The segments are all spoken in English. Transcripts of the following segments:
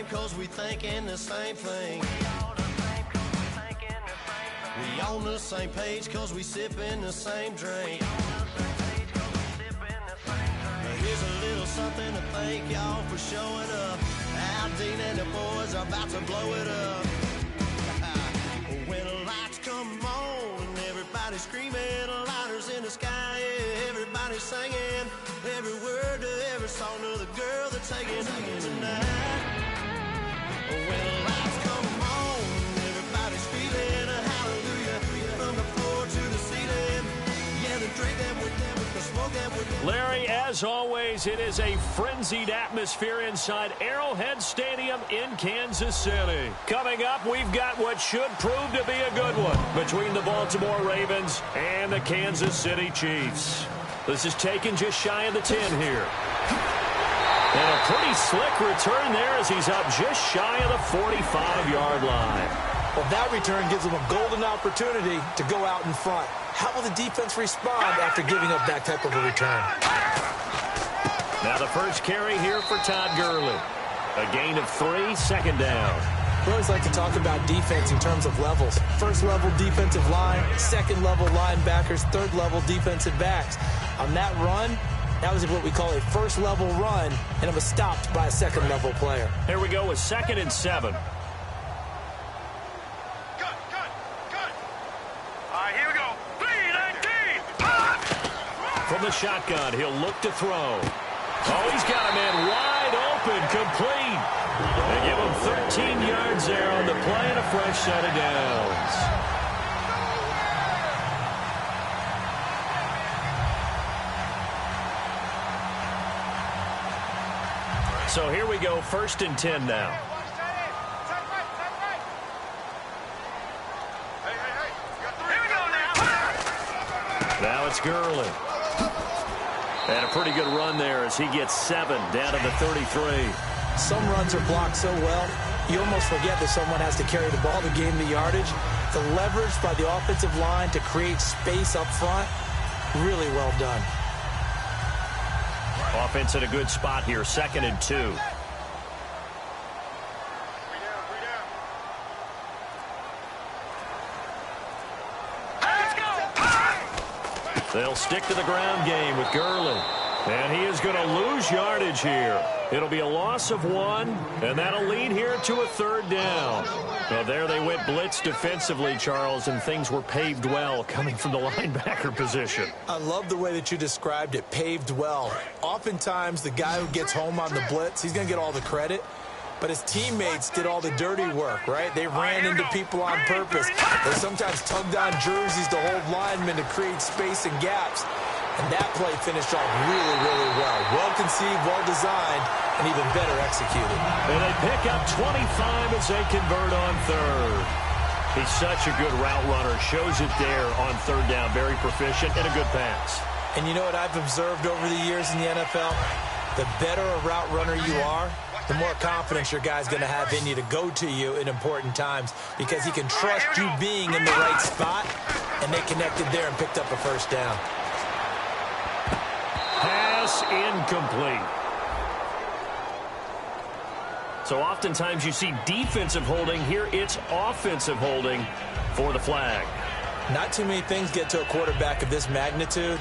same cause we thinking the same thing. We on the same page cause we sipping the same drink. Here's a little something to thank y'all for showing up. Al Dean and the boys are about to blow it up. When the lights come on and everybody's screaming, lighters in the sky, yeah, everybody's singing every word to every song of the girl they're taking tonight. When the lights come on, everybody's feeling a hallelujah from the floor to the ceiling. Yeah, the drink that with them, the smoke that with them. Larry, as always, it is a frenzied atmosphere inside Arrowhead Stadium in Kansas City. Coming up, we've got what should prove to be a good one between the Baltimore Ravens and the Kansas City Chiefs. This is taken just shy of the 10 here. And a pretty slick return there as he's up just shy of the 45-yard line. Well, that return gives them a golden opportunity to go out in front. How will the defense respond after giving up that type of a return? Now the first carry here for Todd Gurley. A gain of 3, second down. We always like to talk about defense in terms of levels. First level defensive line, second level linebackers, third level defensive backs. On that run, that was what we call a first level run, and it was stopped by a second level player. Here we go with 2nd and 7. From the shotgun, he'll look to throw. Oh, he's got a man wide open, complete. They give him 13 yards there on the play and a fresh set of downs. So here we go, 1st and 10 now. Now it's Gurley. And a pretty good run there as he gets 7 down to the 33. Some runs are blocked so well, you almost forget that someone has to carry the ball to gain the yardage. The leverage by the offensive line to create space up front, really well done. Offense in a good spot here, 2nd and 2. They'll stick to the ground game with Gurley. And he is going to lose yardage here. It'll be a loss of 1, and that'll lead here to a 3rd down. Well, there they went blitz defensively, Charles, and things were paved well coming from the linebacker position. I love the way that you described it, paved well. Oftentimes, the guy who gets home on the blitz, he's going to get all the credit. But his teammates did all the dirty work, right? They ran into people on purpose. They sometimes tugged on jerseys to hold linemen to create space and gaps. And that play finished off really, really well. Well-conceived, well-designed, and even better executed. And they pick up 25 as they convert on 3rd. He's such a good route runner. Shows it there on 3rd down. Very proficient and a good pass. And you know what I've observed over the years in the NFL? The better a route runner you are, the more confidence your guy's going to have in you to go to you in important times because he can trust you being in the right spot, and they connected there and picked up a 1st down. Pass incomplete. So oftentimes you see defensive holding. Here it's offensive holding for the flag. Not too many things get to a quarterback of this magnitude,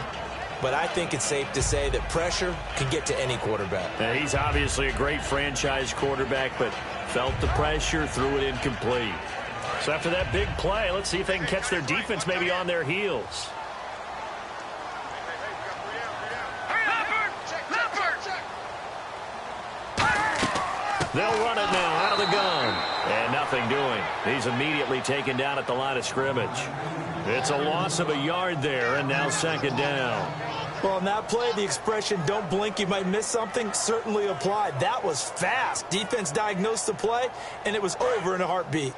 but I think it's safe to say that pressure can get to any quarterback. Now, he's obviously a great franchise quarterback, but felt the pressure, threw it incomplete. So after that big play, let's see if they can catch their defense maybe on their heels. They'll run it now out of the gun. And nothing doing. He's immediately taken down at the line of scrimmage. It's a loss of a yard there, and now 2nd down. Well, on that play, the expression, don't blink, you might miss something, certainly applied. That was fast. Defense diagnosed the play, and it was over in a heartbeat.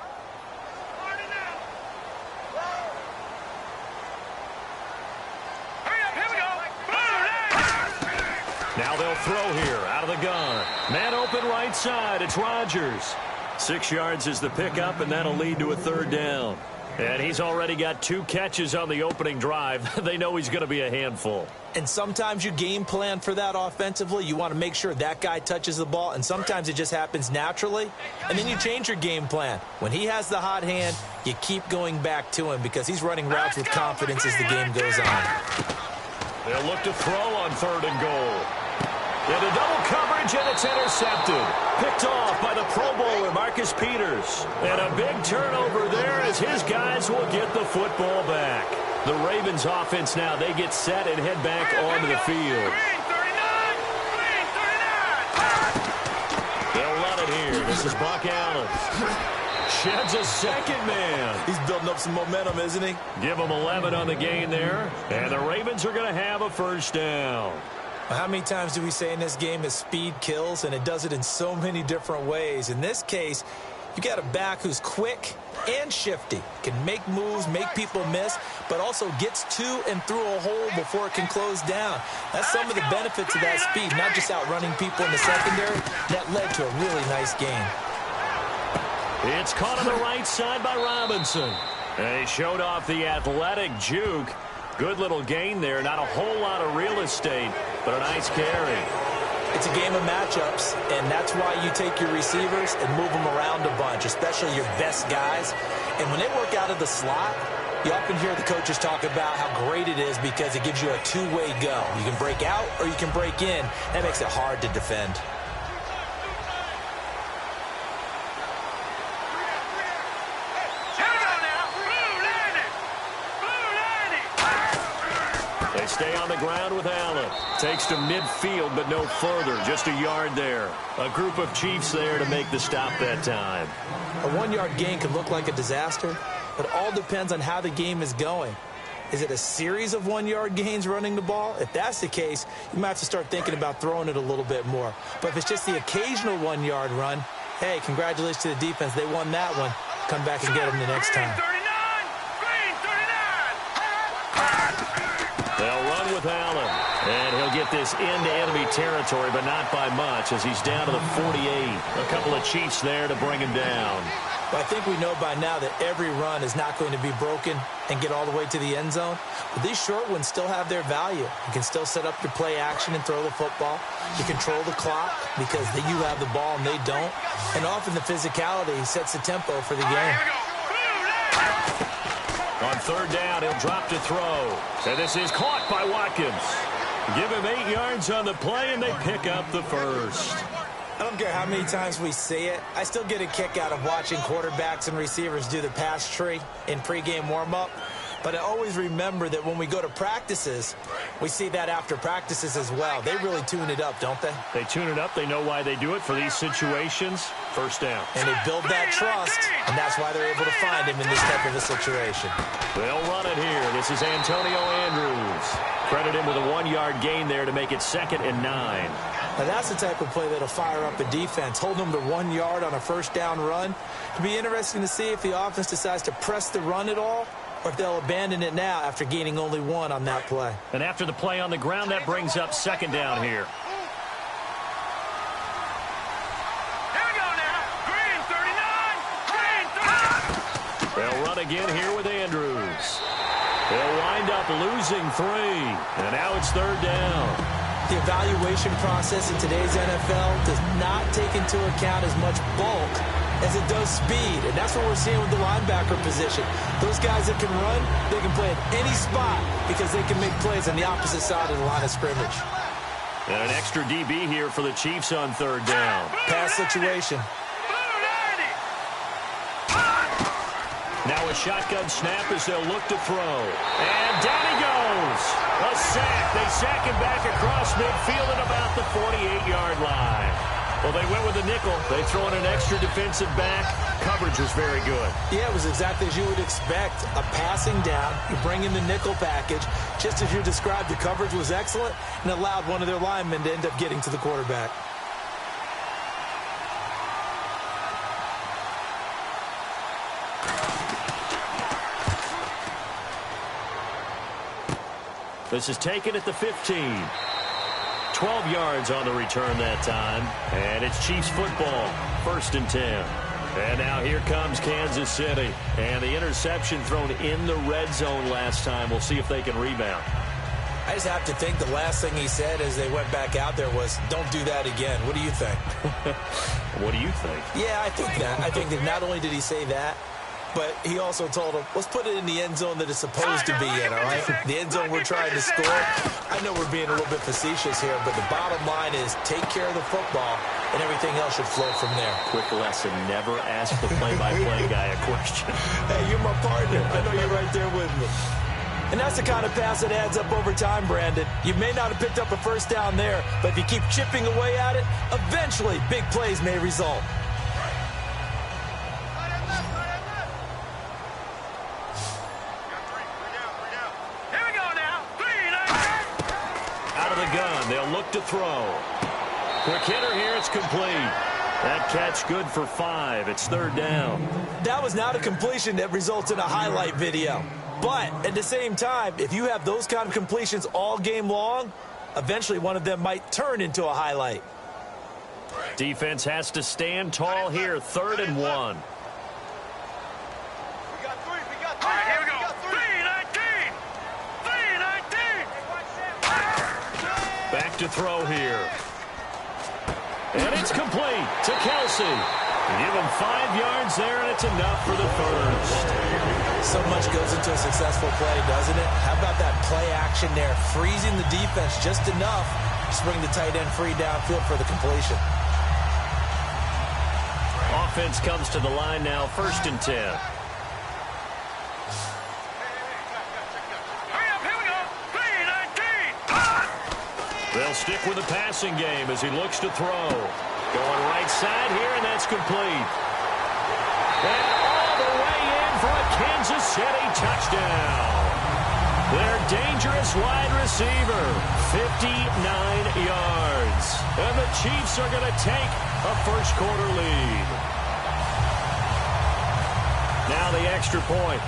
Now they'll throw here out of the gun. Man open right side. It's Rodgers. 6 yards is the pickup, and that'll lead to a 3rd down. And he's already got 2 catches on the opening drive. They know he's going to be a handful. And sometimes you game plan for that offensively. You want to make sure that guy touches the ball, and sometimes it just happens naturally, and then you change your game plan. When he has the hot hand, you keep going back to him because he's running routes with confidence as the game goes on. They'll look to throw on 3rd and goal. Into double coverage, and it's intercepted. Picked off by the Pro Bowler, Marcus Peters. And a big turnover there as his guys will get the football back. The Ravens offense now, they get set and head back onto the field. They'll run it here. This is Buck Allen. Sheds a second man. He's building up some momentum, isn't he? Give him 11 on the gain there. And the Ravens are going to have a first down. How many times do we say in this game that speed kills, and it does it in so many different ways? In this case, you got a back who's quick and shifty, can make moves, make people miss, but also gets to and through a hole before it can close down. That's some of the benefits of that speed, not just outrunning people in the secondary. That led to a really nice game. It's caught on the right side by Robinson. And he showed off the athletic juke. Good little gain there. Not a whole lot of real estate, but a nice carry. It's a game of matchups, and that's why you take your receivers and move them around a bunch, especially your best guys. And when they work out of the slot, you often hear the coaches talk about how great it is because it gives you a two-way go. You can break out or you can break in. That makes it hard to defend. They stay on the ground with Allen. Takes to midfield, but no further. Just a yard there. A group of Chiefs there to make the stop that time. A one-yard gain could look like a disaster, but it all depends on how the game is going. Is it a series of one-yard gains running the ball? If that's the case, you might have to start thinking about throwing it a little bit more. But if it's just the occasional one-yard run, hey, congratulations to the defense. They won that one. Come back and get them the next time. They'll run with Allen, and he'll get this into enemy territory, but not by much as he's down to the 48. A couple of Chiefs there to bring him down. But I think we know by now that every run is not going to be broken and get all the way to the end zone. But these short ones still have their value. You can still set up your play action and throw the football. You control the clock because you have the ball and they don't. And often the physicality sets the tempo for the game. On 3rd down, he'll drop to throw. And this is caught by Watkins. Give him 8 yards on the play, and they pick up the first. I don't care how many times we say it. I still get a kick out of watching quarterbacks and receivers do the pass tree in pregame warm-up. But I always remember that when we go to practices, we see that after practices as well. They really tune it up, don't they? They tune it up. They know why they do it for these situations. First down. And they build that trust, and that's why they're able to find him in this type of a situation. They'll run it here. This is Antonio Andrews. Credit him with a 1-yard gain there to make it 2nd and 9. Now that's the type of play that'll fire up a defense. Hold them to 1 yard on a first down run. It'll be interesting to see if the offense decides to press the run at all, or if they'll abandon it now after gaining only 1 on that play. And after the play on the ground, that brings up 2nd down here. They'll run again here with Andrews. They'll wind up losing 3. And now it's 3rd down. The evaluation process in today's NFL does not take into account as much bulk as it does speed. And that's what we're seeing with the linebacker position. Those guys that can run, they can play at any spot because they can make plays on the opposite side of the line of scrimmage. And an extra DB here for the Chiefs on 3rd down. Pass situation. Now a shotgun snap as they'll look to throw. And down he goes. A sack. They sack him back across midfield at about the 48-yard line. Well, they went with the nickel. They throw in an extra defensive back. Coverage was very good. Yeah, it was exactly as you would expect. A passing down. You bring in the nickel package. Just as you described, the coverage was excellent and allowed one of their linemen to end up getting to the quarterback. This is taken at the 15. 12 yards on the return that time. And it's Chiefs football. 1st and 10. And now here comes Kansas City. And the interception thrown in the red zone last time. We'll see if they can rebound. I just have to think the last thing he said as they went back out there was, don't do that again. What do you think? What do you think? Yeah, I think that. I think that not only did he say that, but he also told him, let's put it in the end zone that it's supposed to be in, all right? The end zone we're trying to score. I know we're being a little bit facetious here, but the bottom line is take care of the football, and everything else should flow from there. Quick lesson, never ask the play-by-play guy a question. Hey, you're my partner. I know you're right there with me. And that's the kind of pass that adds up over time, Brandon. You may not have picked up a first down there, but if you keep chipping away at it, eventually big plays may result. Out of the gun, they'll look to throw. Quick hitter here, it's complete. That catch good for 5. It's 3rd down. That was not a completion that results in a highlight video. But at the same time, if you have those kind of completions all game long, eventually one of them might turn into a highlight. Defense has to stand tall here. 3rd and 1. We got 3. All right, here we go. 3-19. Back to throw here. And it's complete to Kelsey. Give him 5 yards there, and it's enough for the first. So much goes into a successful play, doesn't it? How about that play action there? Freezing the defense just enough to bring the tight end free downfield for the completion. Offense comes to the line now, 1st and 10. They'll stick with the passing game as he looks to throw. Going right side here, and that's complete. And all the way in for a Kansas City touchdown. Their dangerous wide receiver, 59 yards. And the Chiefs are going to take a first-quarter lead. Now the extra point.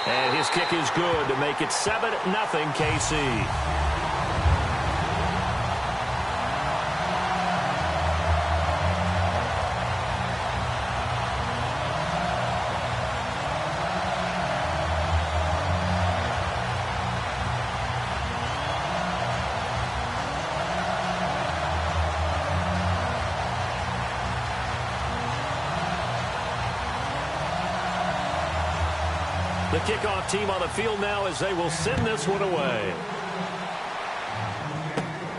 And his kick is good to make it 7-0 KC. The kickoff team on the field now as they will send this one away.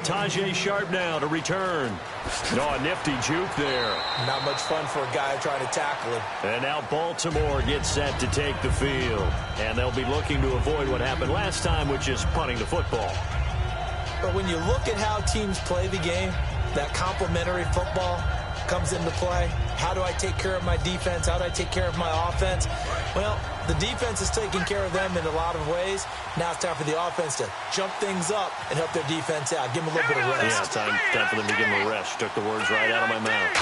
Tajay Sharp now to return. No, a nifty juke there. Not much fun for a guy trying to tackle him. And now Baltimore gets set to take the field. And they'll be looking to avoid what happened last time, which is punting the football. But when you look at how teams play the game, that complementary football comes into play. How do I take care of my defense? How do I take care of my offense? Well, the defense is taking care of them in a lot of ways. Now it's time for the offense to jump things up and help their defense out. Give them a little bit of rest. Yeah, time for them to give them a rest. Took the words right out of my mouth.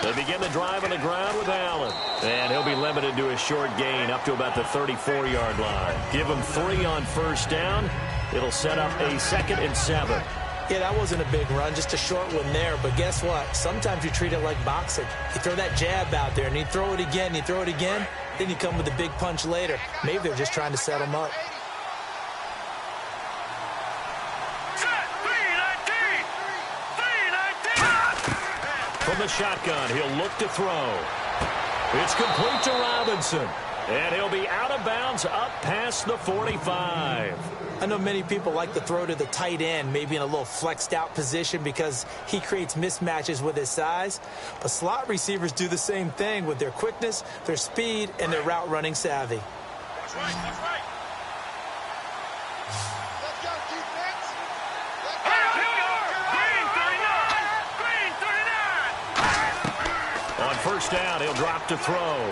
They begin the drive on the ground with Allen. And he'll be limited to a short gain up to about the 34-yard line. Give him 3 on first down. It'll set up a 2nd and 7. Yeah, that wasn't a big run, just a short one there. But guess what? Sometimes you treat it like boxing. You throw that jab out there, and you throw it again, you throw it again, then you come with a big punch later. Maybe they're just trying to set them up. From the shotgun, he'll look to throw. It's complete to Robinson. And he'll be out of bounds up past the 45. I know many people like to throw to the tight end, maybe in a little flexed out position because he creates mismatches with his size. But slot receivers do the same thing with their quickness, their speed, and their route running savvy. That's right. That's right. Let's go, defense. Let's go. Here we go. Green 39. Green 39. On first down, he'll drop to throw.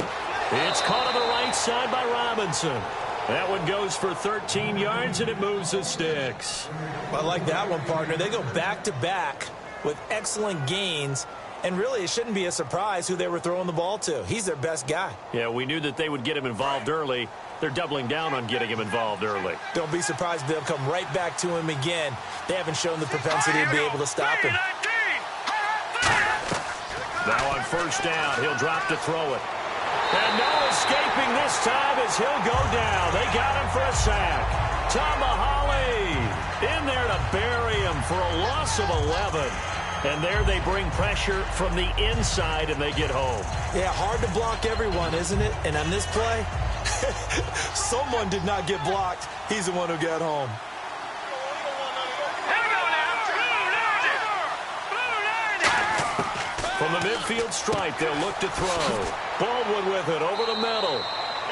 It's caught on the right side by Robinson. That one goes for 13 yards, and it moves the sticks. I like that one, partner. They go back-to-back with excellent gains, And really, it shouldn't be a surprise who they were throwing the ball to. He's their best guy. Yeah, we knew that they would get him involved early. They're doubling down on getting him involved early. Don't be surprised if they'll come right back to him again. They haven't shown the propensity to be able to stop him. Now on first down, he'll drop to throw it. And no escaping this time as he'll go down. They got him for a sack. Tomahali in there to bury him for a loss of 11. And there they bring pressure from the inside and they get home. Yeah, hard to block everyone, isn't it? And on this play, someone did not get blocked. He's the one who got home. From the midfield stripe, they'll look to throw. Baldwin with it over the middle.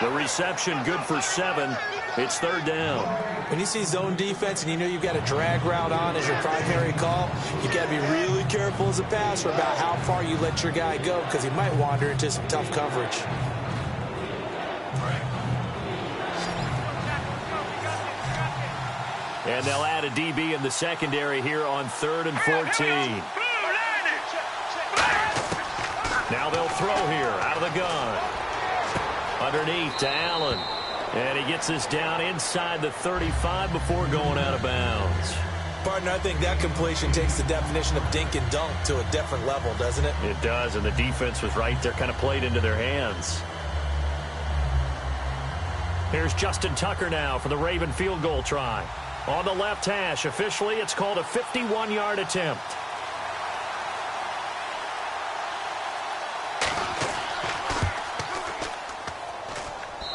The reception good for 7. It's third down. When you see zone defense and you know you've got a drag route on as your primary call, you got to be really careful as a passer about how far you let your guy go because he might wander into some tough coverage. And they'll add a DB in the secondary here on 3rd and 14. Now they'll throw here out of the gun. Underneath to Allen. And he gets this down inside the 35 before going out of bounds. Partner, I think that completion takes the definition of dink and dunk to a different level, doesn't it? It does, and the defense was right there, kind of played into their hands. Here's Justin Tucker now for the Raven field goal try. On the left hash, officially it's called a 51-yard attempt.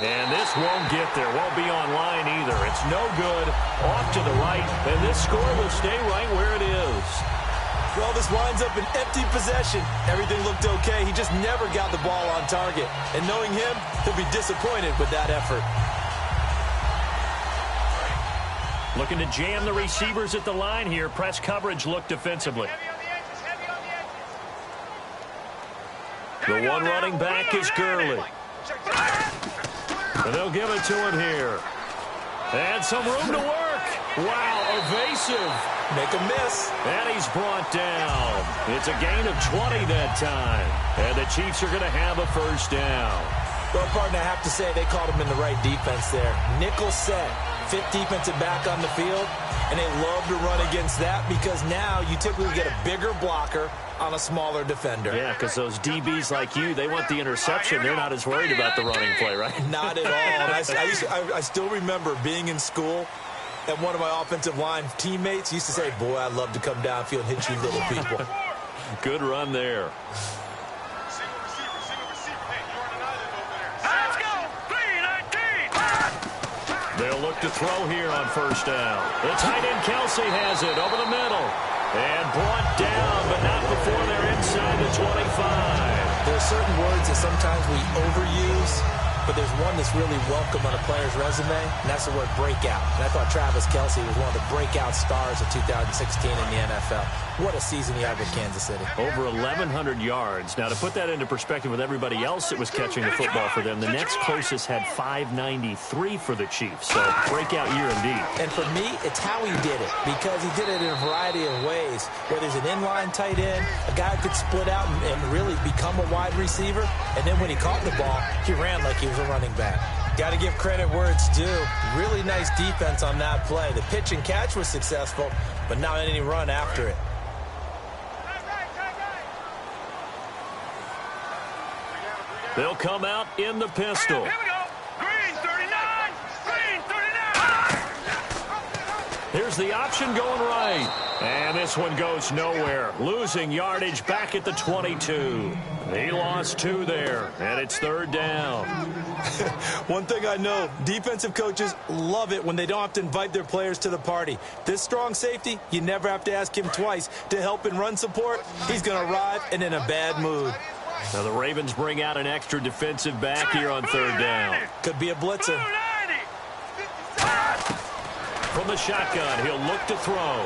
And this won't get there, won't be online either. It's no good, off to the right, and this score will stay right where it is. Well, this winds up an empty possession. Everything looked okay. He just never got the ball on target. And knowing him, he'll be disappointed with that effort. Looking to jam the receivers at the line here. Press coverage look defensively. The one running back is Gurley. And they'll give it to him here. And some room to work. Wow, evasive. Make a miss. And he's brought down. It's a gain of 20 that time. And the Chiefs are going to have a first down. Well, partner, I have to say they called him in the right defense there. Nickel set. Fifth defensive back on the field. And they love to run against that because now you typically get a bigger blocker on a smaller defender. Yeah, because those DBs like you, they want the interception. They're not as worried about the running play, right? Not at all. I still remember being in school, and one of my offensive line teammates used to say, boy, I'd love to come downfield and hit you little people. Good run there. They'll look to throw here on first down. The tight end Kelsey has it over the middle. And brought down, but not before they're inside the 25. There are certain words that sometimes we overuse, but there's one that's really welcome on a player's resume, and that's the word breakout. And I thought Travis Kelsey was one of the breakout stars of 2016 in the NFL. What a season he had with Kansas City. Over 1,100 yards. Now, to put that into perspective with everybody else that was catching the football for them, the next closest had 593 for the Chiefs. So, breakout year indeed. And for me, it's how he did it, because he did it in a variety of ways. Whether he's an inline tight end, a guy who could split out and really become a wide receiver, and then when he caught the ball, he ran like he was a running back. Got to give credit where it's due. Really nice defense on that play. The pitch and catch was successful, but not any run after it. They'll come out in the pistol. Here we go. Green 39. Green 39. Here's the option going right. And this one goes nowhere. Losing yardage back at the 22. He lost 2 there, and it's third down. One thing I know, defensive coaches love it when they don't have to invite their players to the party. This strong safety, you never have to ask him twice to help in run support. He's going to arrive and in a bad mood. Now the Ravens bring out an extra defensive back here on third down. Could be a blitzer. From the shotgun, he'll look to throw.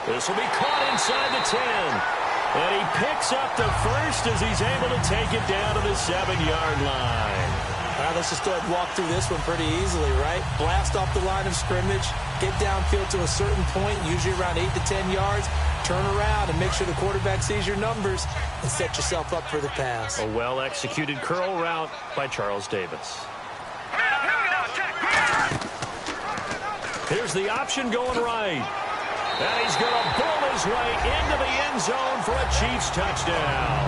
This will be caught inside the 10. And he picks up the first as he's able to take it down to the 7-yard line. Now let's just go ahead and walk through this one pretty easily, right? Blast off the line of scrimmage, get downfield to a certain point, usually around 8 to 10 yards, turn around and make sure the quarterback sees your numbers and set yourself up for the pass. A well-executed curl route by Charles Davis. Here's the option going right. And he's going to bull his way into the end zone for a Chiefs touchdown.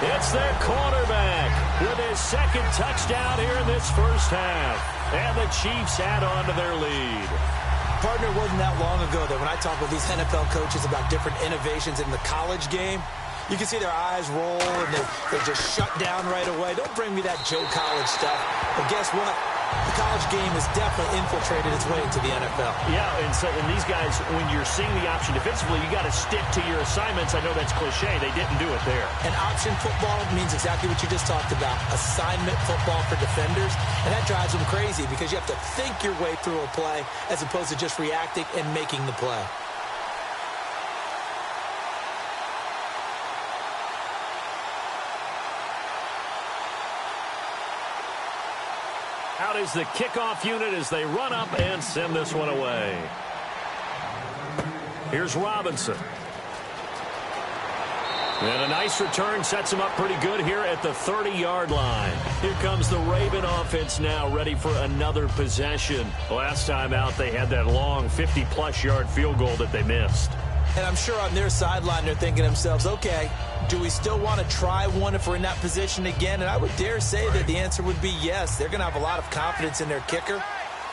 It's their quarterback with his second touchdown here in this first half. And the Chiefs add on to their lead. Partner, it wasn't that long ago that when I talk with these NFL coaches about different innovations in the college game, you can see their eyes roll and they just shut down right away. Don't bring me that Joe College stuff. But guess what? The college game has definitely infiltrated its way into the NFL. Yeah, and these guys, when you're seeing the option defensively, you got to stick to your assignments. I know that's cliche. They didn't do it there. And option football means exactly what you just talked about, assignment football for defenders. And that drives them crazy because you have to think your way through a play as opposed to just reacting and making the play. Out is the kickoff unit as they run up and send this one away. Here's Robinson. And a nice return sets him up pretty good here at the 30-yard line. Here comes the Raven offense now, ready for another possession. Last time out, they had that long 50-plus yard field goal that they missed. And I'm sure on their sideline, they're thinking to themselves, okay, do we still want to try one if we're in that position again? And I would dare say that the answer would be yes. They're going to have a lot of confidence in their kicker.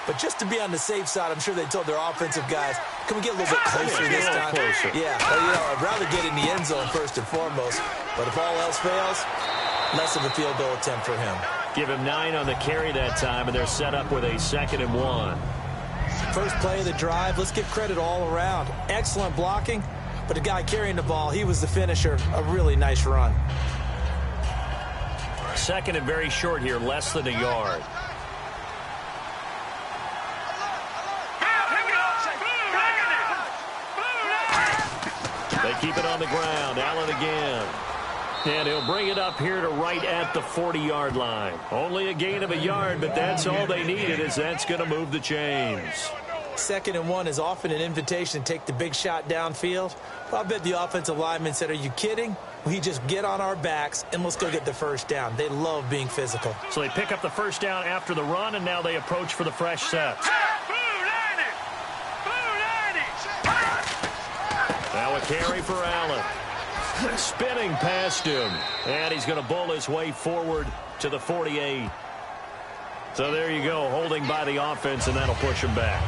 But just to be on the safe side, I'm sure they told their offensive guys, can we get a little bit closer this time? Yeah, well, I'd rather get in the end zone first and foremost. But if all else fails, less of a field goal attempt for him. Give him 9 on the carry that time, and they're set up with a 2nd and 1. First play of the drive, let's give credit all around. Excellent blocking, but the guy carrying the ball, he was the finisher. A really nice run. 2nd and very short here, less than a yard. They keep it on the ground. Allen again. And he'll bring it up here to right at the 40-yard line. Only a gain of a yard, but that's all they needed, as that's going to move the chains. 2nd and 1 is often an invitation to take the big shot downfield. Well, I bet the offensive lineman said, are you kidding? We just get on our backs and let's go get the first down. They love being physical. So they pick up the first down after the run, and now they approach for the fresh set. Now a carry for Allen. Spinning past him. And he's going to bowl his way forward to the 48. So there you go, holding by the offense, and that'll push him back.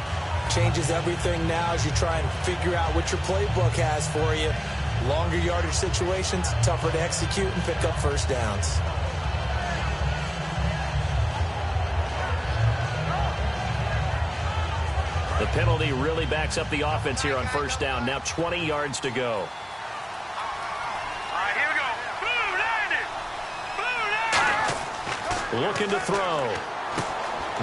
Changes everything now as you try and figure out what your playbook has for you. Longer yardage situations, tougher to execute and pick up first downs. The penalty really backs up the offense here on first down. Now 20 yards to go. Looking to throw.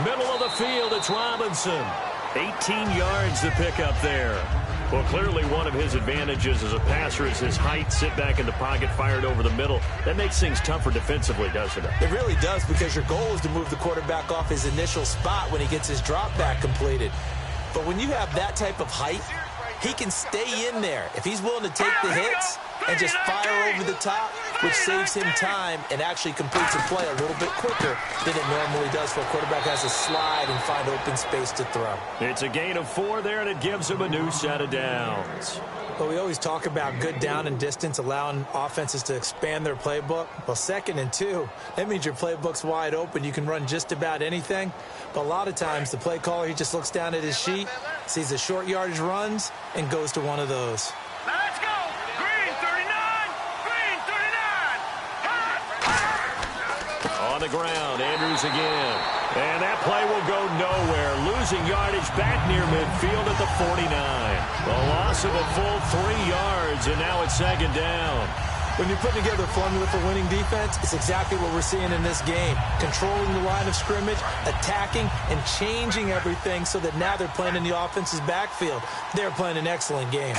Middle of the field, it's Robinson. 18 yards to pick up there. Well, clearly one of his advantages as a passer is his height. Sit back in the pocket, fired over the middle. That makes things tougher defensively, doesn't it? It really does, because your goal is to move the quarterback off his initial spot when he gets his drop back completed. But when you have that type of height, he can stay in there. If he's willing to take the hits and just fire over the top, which saves him time and actually completes a play a little bit quicker than it normally does for a quarterback has to slide and find open space to throw. It's a gain of 4 there, and it gives him a new set of downs. But we always talk about good down and distance, allowing offenses to expand their playbook. Well, 2nd and 2, that means your playbook's wide open. You can run just about anything. But a lot of times, the play caller, he just looks down at his sheet, sees the short yardage runs, and goes to one of those. Let's go! Green 39! Green 39! On the ground, Andrews again. And that play will go nowhere. Losing yardage back near midfield at the 49. A loss of a full 3 yards, and now it's 2nd down. When you're putting together a formula for winning defense, it's exactly what we're seeing in this game. Controlling the line of scrimmage, attacking, and changing everything so that now they're playing in the offense's backfield. They're playing an excellent game.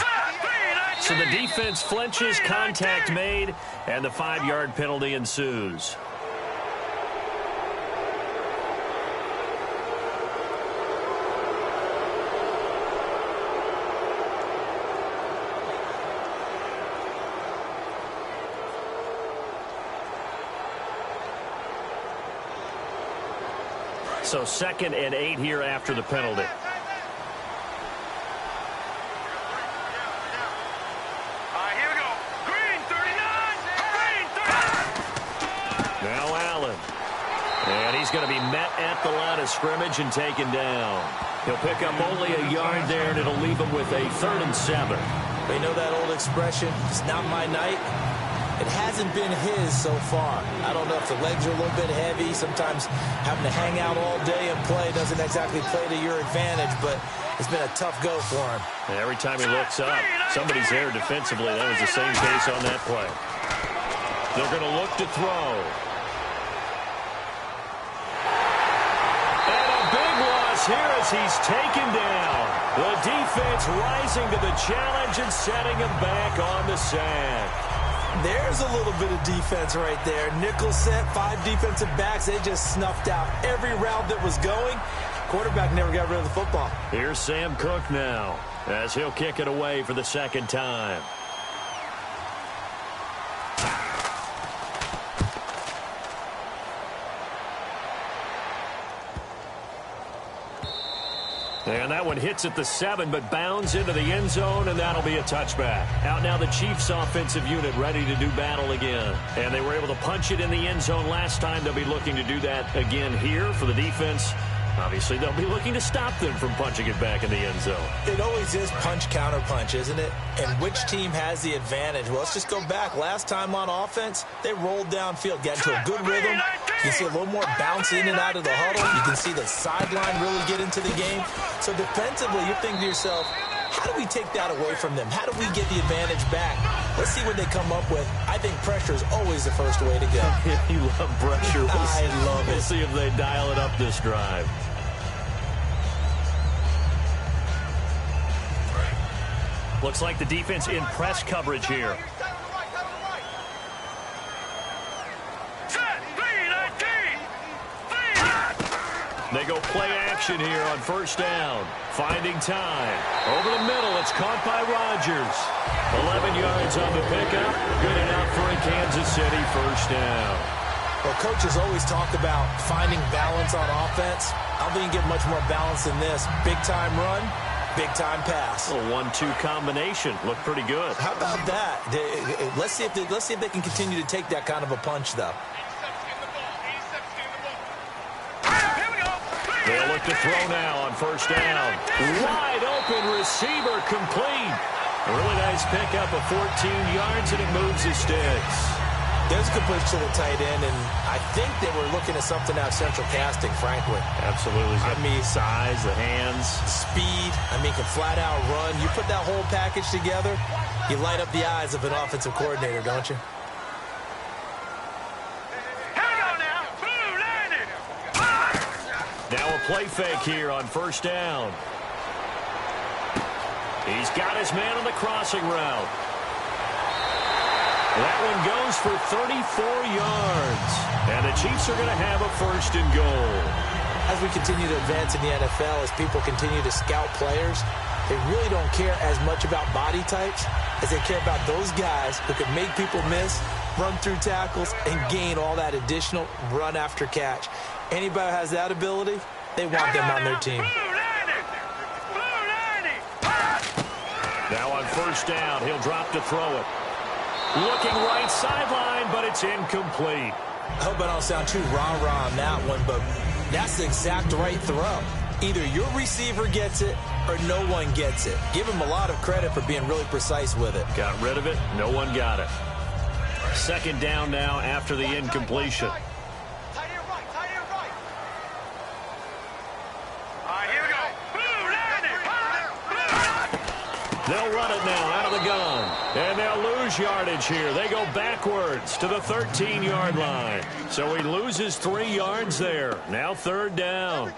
So the defense flinches, contact made, and the 5-yard penalty ensues. So 2nd and 8 here after the penalty. Here we go. Green 39. Green 39. Now Allen. And he's going to be met at the line of scrimmage and taken down. He'll pick up only a yard there, and it'll leave him with a 3rd and 7. They know that old expression, it's not my night. It hasn't been his so far. I don't know if the legs are a little bit heavy. Sometimes having to hang out all day and play doesn't exactly play to your advantage, but it's been a tough go for him. And every time he looks up, somebody's there defensively. That was the same case on that play. They're going to look to throw. And a big loss here as he's taken down. The defense rising to the challenge and setting him back on the sack. There's a little bit of defense right there. Nickel set, 5 defensive backs. They just snuffed out every route that was going. Quarterback never got rid of the football. Here's Sam Cook now as he'll kick it away for the 2nd time. And that one hits at the 7, but bounds into the end zone, and that'll be a touchback. Out now the Chiefs offensive unit ready to do battle again. And they were able to punch it in the end zone last time. They'll be looking to do that again here for the defense. Obviously, they'll be looking to stop them from punching it back in the end zone. It always is punch, counter punch, isn't it? And which team has the advantage? Well, let's just go back. Last time on offense, they rolled downfield, got into a good rhythm. You can see a little more bounce in and out of the huddle. You can see the sideline really get into the game. So defensively, you're thinking to yourself, how do we take that away from them? How do we get the advantage back? Let's see what they come up with. I think pressure is always the first way to go. You love pressure. I love it. We'll see if they dial it up this drive. Looks like the defense in press coverage here. They go play action here on 1st down. Finding time. Over the middle, it's caught by Rodgers. 11 yards on the pickup. Good enough for a Kansas City 1st down. Well, coaches always talk about finding balance on offense. I don't think you get much more balance than this. Big-time run, big-time pass. A 1-2 combination. Looked pretty good. How about that? Let's see if they can continue to take that kind of a punch, though. They'll look to throw now on 1st down. Wide open receiver complete. A really nice pickup of 14 yards, and it moves the sticks. There's a good push to the tight end, and I think they were looking at something out of central casting, frankly. Absolutely. I mean, size, the hands. Speed. I mean, can flat out run. You put that whole package together, you light up the eyes of an offensive coordinator, don't you? Now a play fake here on 1st down. He's got his man on the crossing route. That one goes for 34 yards. And the Chiefs are going to have a 1st and goal. As we continue to advance in the NFL, as people continue to scout players, they really don't care as much about body types as they care about those guys who can make people miss, run through tackles, and gain all that additional run after catch. Anybody who has that ability, they want them on their team. Now on 1st down, he'll drop to throw it. Looking right sideline, but it's incomplete. I hope I don't sound too rah-rah on that one, but that's the exact right throw. Either your receiver gets it or no one gets it. Give him a lot of credit for being really precise with it. Got rid of it. No one got it. 2nd down now after the incompletion. They'll run it now out of the gun. And they'll lose yardage here. They go backwards to the 13-yard line. So he loses 3 yards there. Now 3rd down.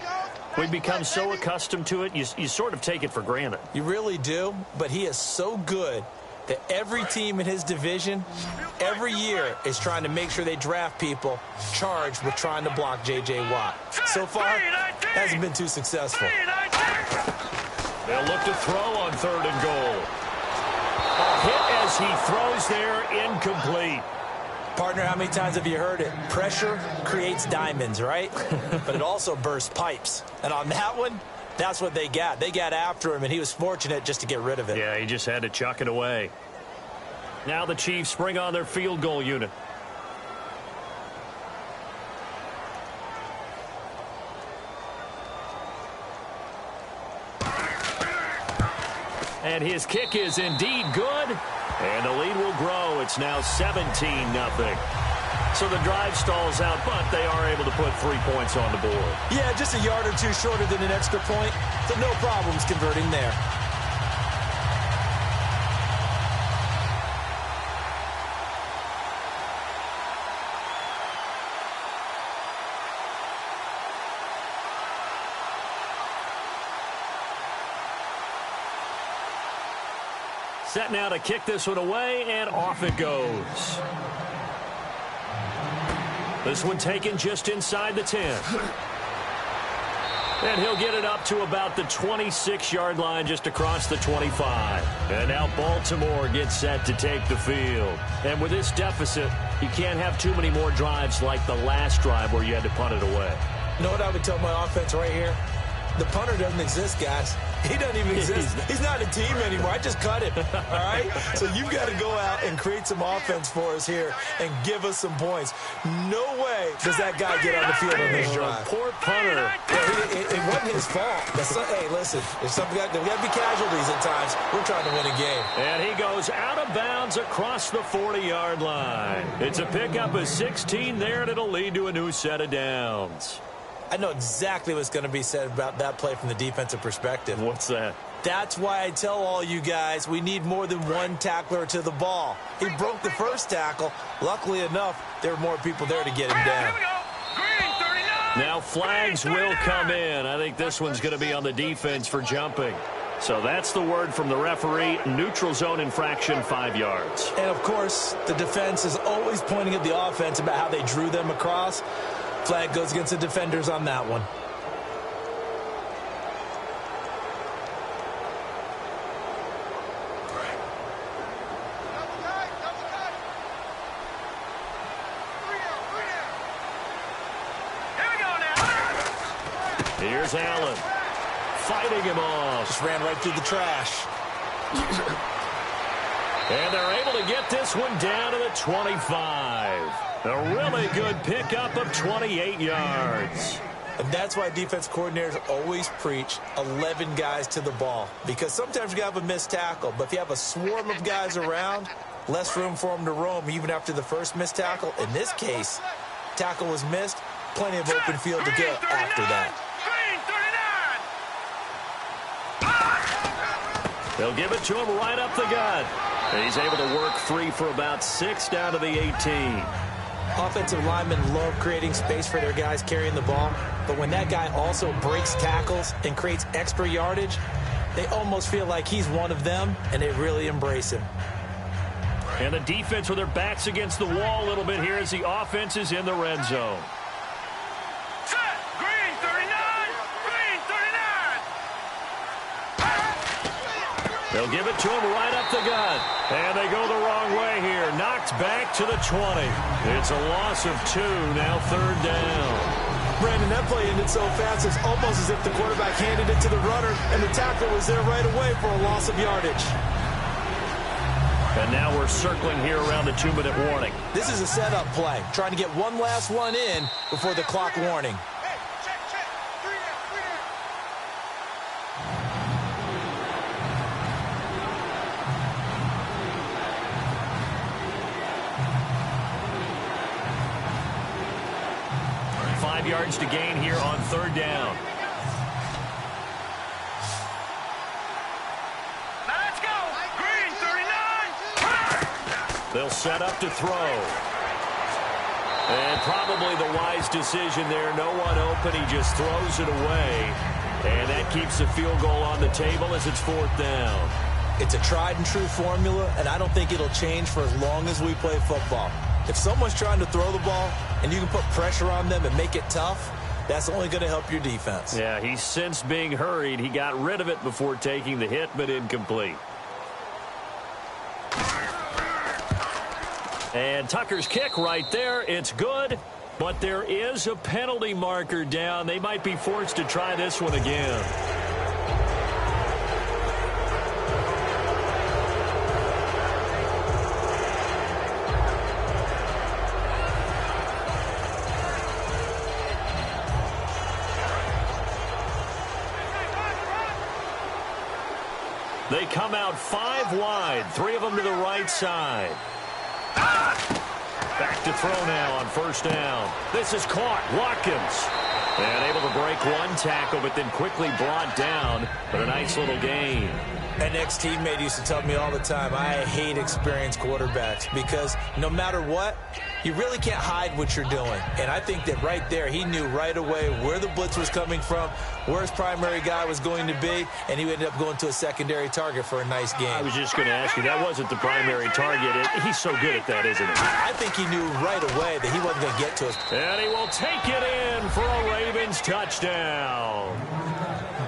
We become so accustomed to it, you sort of take it for granted. You really do, but he is so good that every team in his division, every year, is trying to make sure they draft people charged with trying to block J.J. Watt. So far, hasn't been too successful. They'll look to throw on 3rd and goal. A hit as he throws there, incomplete. Partner, how many times have you heard it? Pressure creates diamonds, right? But it also bursts pipes. And on that one, that's what they got. They got after him, and he was fortunate just to get rid of it. Yeah, he just had to chuck it away. Now the Chiefs bring on their field goal unit. And his kick is indeed good. And the lead will grow. It's now 17-0. So the drive stalls out, but they are able to put 3 points on the board. Yeah, just a yard or two shorter than an extra point. So no problems converting there. Set now to kick this one away, and off it goes. This one taken just inside the 10. And he'll get it up to about the 26-yard line, just across the 25. And now Baltimore gets set to take the field. And with this deficit, you can't have too many more drives like the last drive where you had to punt it away. You know what I would tell my offense right here? The punter doesn't exist, guys. He doesn't even exist. He's not a team anymore. I just cut him, all right? So you've got to go out and create some offense for us here and give us some points. No way does that guy get on the field on this drive. Poor punter. Yeah, it wasn't his fault. Hey, listen, there's got to be casualties at times. We're trying to win a game. And he goes out of bounds across the 40-yard line. It's a pickup of 16 there, and it'll lead to a new set of downs. I know exactly what's going to be said about that play from the defensive perspective. What's that? That's why I tell all you guys we need more than one tackler to the ball. He broke the first tackle. Luckily enough, there were more people there to get him down. Now flags will come in. I think this one's going to be on the defense for jumping. So that's the word from the referee. Neutral zone infraction, 5 yards. And, of course, the defense is always pointing at the offense about how they drew them across. Flag goes against the defenders on that one. Here's Allen. Fighting him off. Just ran right through the trash. And they're able to get this one down to the 25. A really good pickup of 28 yards. And that's why defense coordinators always preach 11 guys to the ball. Because sometimes you have a missed tackle. But if you have a swarm of guys around, less room for them to roam even after the first missed tackle. In this case, tackle was missed. Plenty of open field to get after that. They'll give it to him right up the gut. And he's able to work free for about 6 down to the 18. Offensive linemen love creating space for their guys carrying the ball, but when that guy also breaks tackles and creates extra yardage, they almost feel like he's one of them, and they really embrace him. And the defense with their backs against the wall a little bit here as the offense is in the red zone. Green 39! Green 39! They'll give it to him right up the gut. And they go the wrong way here. Knocked back to the 20. It's a loss of 2, now 3rd down. Brandon, that play ended so fast, it's almost as if the quarterback handed it to the runner, and the tackler was there right away for a loss of yardage. And now we're circling here around the 2-minute warning. This is a setup play, trying to get one last one in before the clock warning. Hey, check. 3 there. 5 yards to gain here on 3rd down. Now let's go. Green 39. They'll set up to throw. And probably the wise decision there. No one open. He just throws it away. And that keeps the field goal on the table as it's 4th down. It's a tried and true formula, and I don't think it'll change for as long as we play football. If someone's trying to throw the ball and you can put pressure on them and make it tough, that's only going to help your defense. Yeah, he's since being hurried. He got rid of it before taking the hit, but incomplete. And Tucker's kick right there. It's good, but there is a penalty marker down. They might be forced to try this one again. They come out 5 wide, 3 of them to the right side. Back to throw now on first down. This is caught. Watkins. And able to break one tackle, but then quickly brought down. But a nice little gain. An ex-teammate used to tell me all the time, I hate experienced quarterbacks because no matter what, you really can't hide what you're doing. And I think that right there, he knew right away where the blitz was coming from, where his primary guy was going to be, and he ended up going to a secondary target for a nice game. I was just going to ask you, that wasn't the primary target. He's so good at that, isn't he? I think he knew right away that he wasn't going to get to us. And he will take it in for a Ravens touchdown.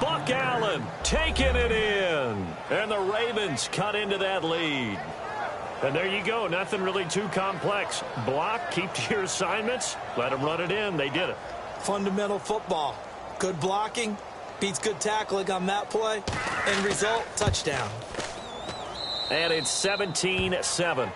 Buck Allen taking it in. And the Ravens cut into that lead. And there you go. Nothing really too complex. Block, keep to your assignments, let them run it in. They did it. Fundamental football. Good blocking beats good tackling on that play. End result, touchdown. And it's 17-7.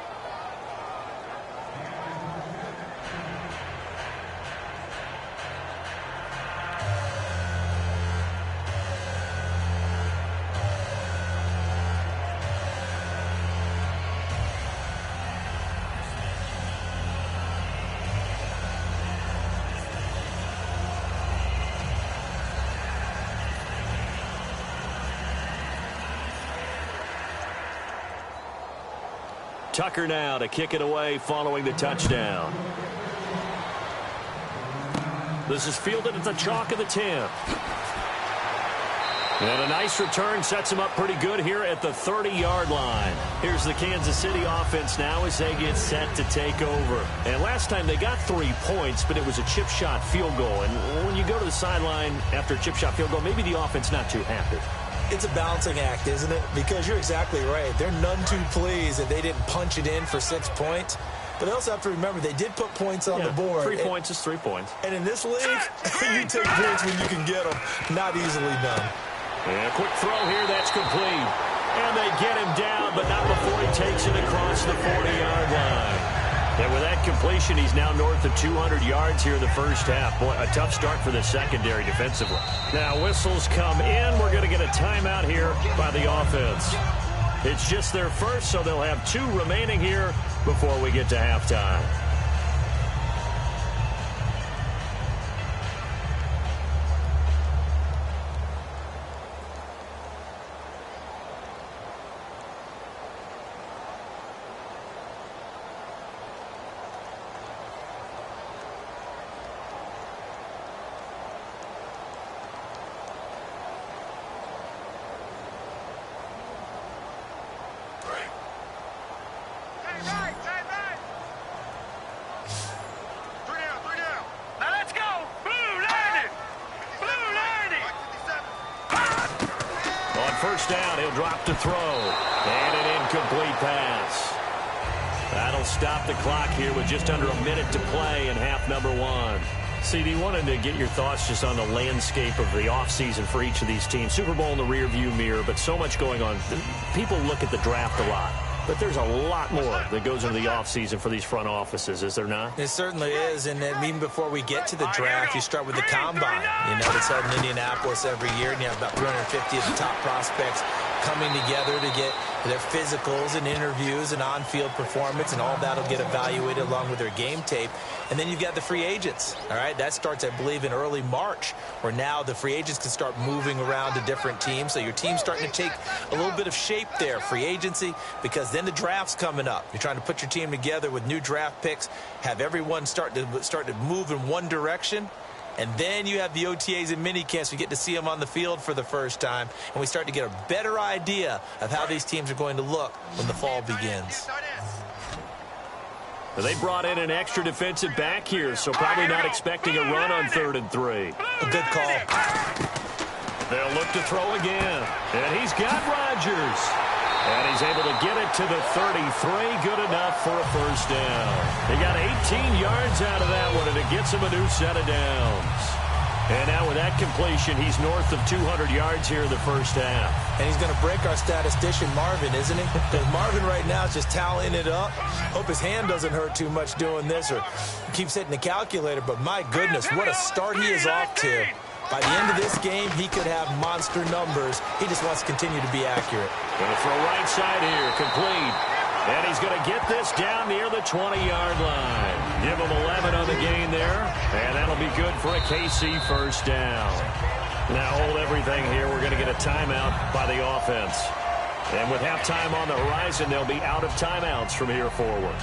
Tucker now to kick it away following the touchdown. This is fielded at the chalk of the 10. And a nice return sets him up pretty good here at the 30-yard line. Here's the Kansas City offense now as they get set to take over. And last time they got 3 points, but it was a chip shot field goal. And when you go to the sideline after a chip shot field goal, maybe the offense not too happy. It's a balancing act, isn't it? Because you're exactly right. They're none too pleased that they didn't punch it in for 6 points. But they also have to remember they did put points on the board. 3 points is 3 points. And in this league, you take points when you can get them. Not easily done. And a quick throw here. That's complete. And they get him down, but not before he takes it across the 40-yard line. And with that completion, he's now north of 200 yards here in the first half. Boy, a tough start for the secondary defensively. Now whistles come in. We're going to get a timeout here by the offense. It's just their first, so they'll have 2 remaining here before we get to halftime. First down, he'll drop to throw. And an incomplete pass. That'll stop the clock here with just under a minute to play in half number 1. CD, wanted to get your thoughts just on the landscape of the offseason for each of these teams. Super Bowl in the rearview mirror, but so much going on. People look at the draft a lot. But there's a lot more that goes into the offseason for these front offices, is there not? It certainly is, and then even before we get to the draft, you start with the combine. You know, it's held in Indianapolis every year, and you have about 350 of the top prospects coming together to get their physicals and interviews and on-field performance, and all that will get evaluated along with their game tape. And then you've got the free agents, all right? That starts, I believe, in early March, where now the free agents can start moving around to different teams. So your team's starting to take a little bit of shape there, free agency, because then the draft's coming up. You're trying to put your team together with new draft picks, have everyone start to move in one direction. And then you have the OTAs and mini camps. We get to see them on the field for the first time. And we start to get a better idea of how these teams are going to look when the fall begins. They brought in an extra defensive back here, so probably not expecting a run on 3rd and 3. A good call. They'll look to throw again. And he's got Rodgers. And he's able to get it to the 33. Good enough for a first down. He got 18 yards out of that one, and it gets him a new set of downs. And now with that completion, he's north of 200 yards here in the first half. And he's going to break our statistician, Marvin, isn't he? Because Marvin right now is just tallying it up. Hope his hand doesn't hurt too much doing this or keeps hitting the calculator. But my goodness, what a start he is off to. By the end of this game, he could have monster numbers. He just wants to continue to be accurate. Going to throw right side here, complete. And he's going to get this down near the 20-yard line. Give him 11 on the gain there. And that'll be good for a KC first down. Now hold everything here. We're going to get a timeout by the offense. And with halftime on the horizon, they'll be out of timeouts from here forward.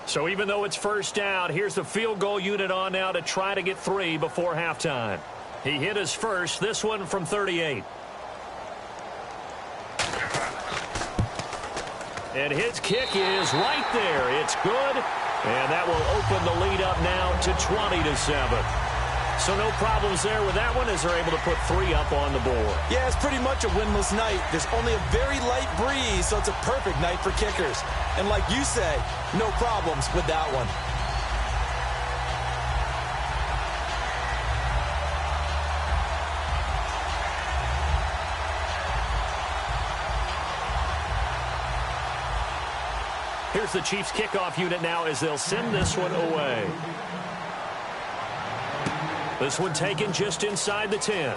So even though it's first down, here's the field goal unit on now to try to get 3 before halftime. He hit his first, this one from 38. And his kick is right there. It's good. And that will open the lead up now to 20-7. So no problems there with that one as they're able to put 3 up on the board. Yeah, it's pretty much a winless night. There's only a very light breeze, so it's a perfect night for kickers. And like you say, no problems with that one. Here's the Chiefs kickoff unit now as they'll send this one away. This one taken just inside the 10.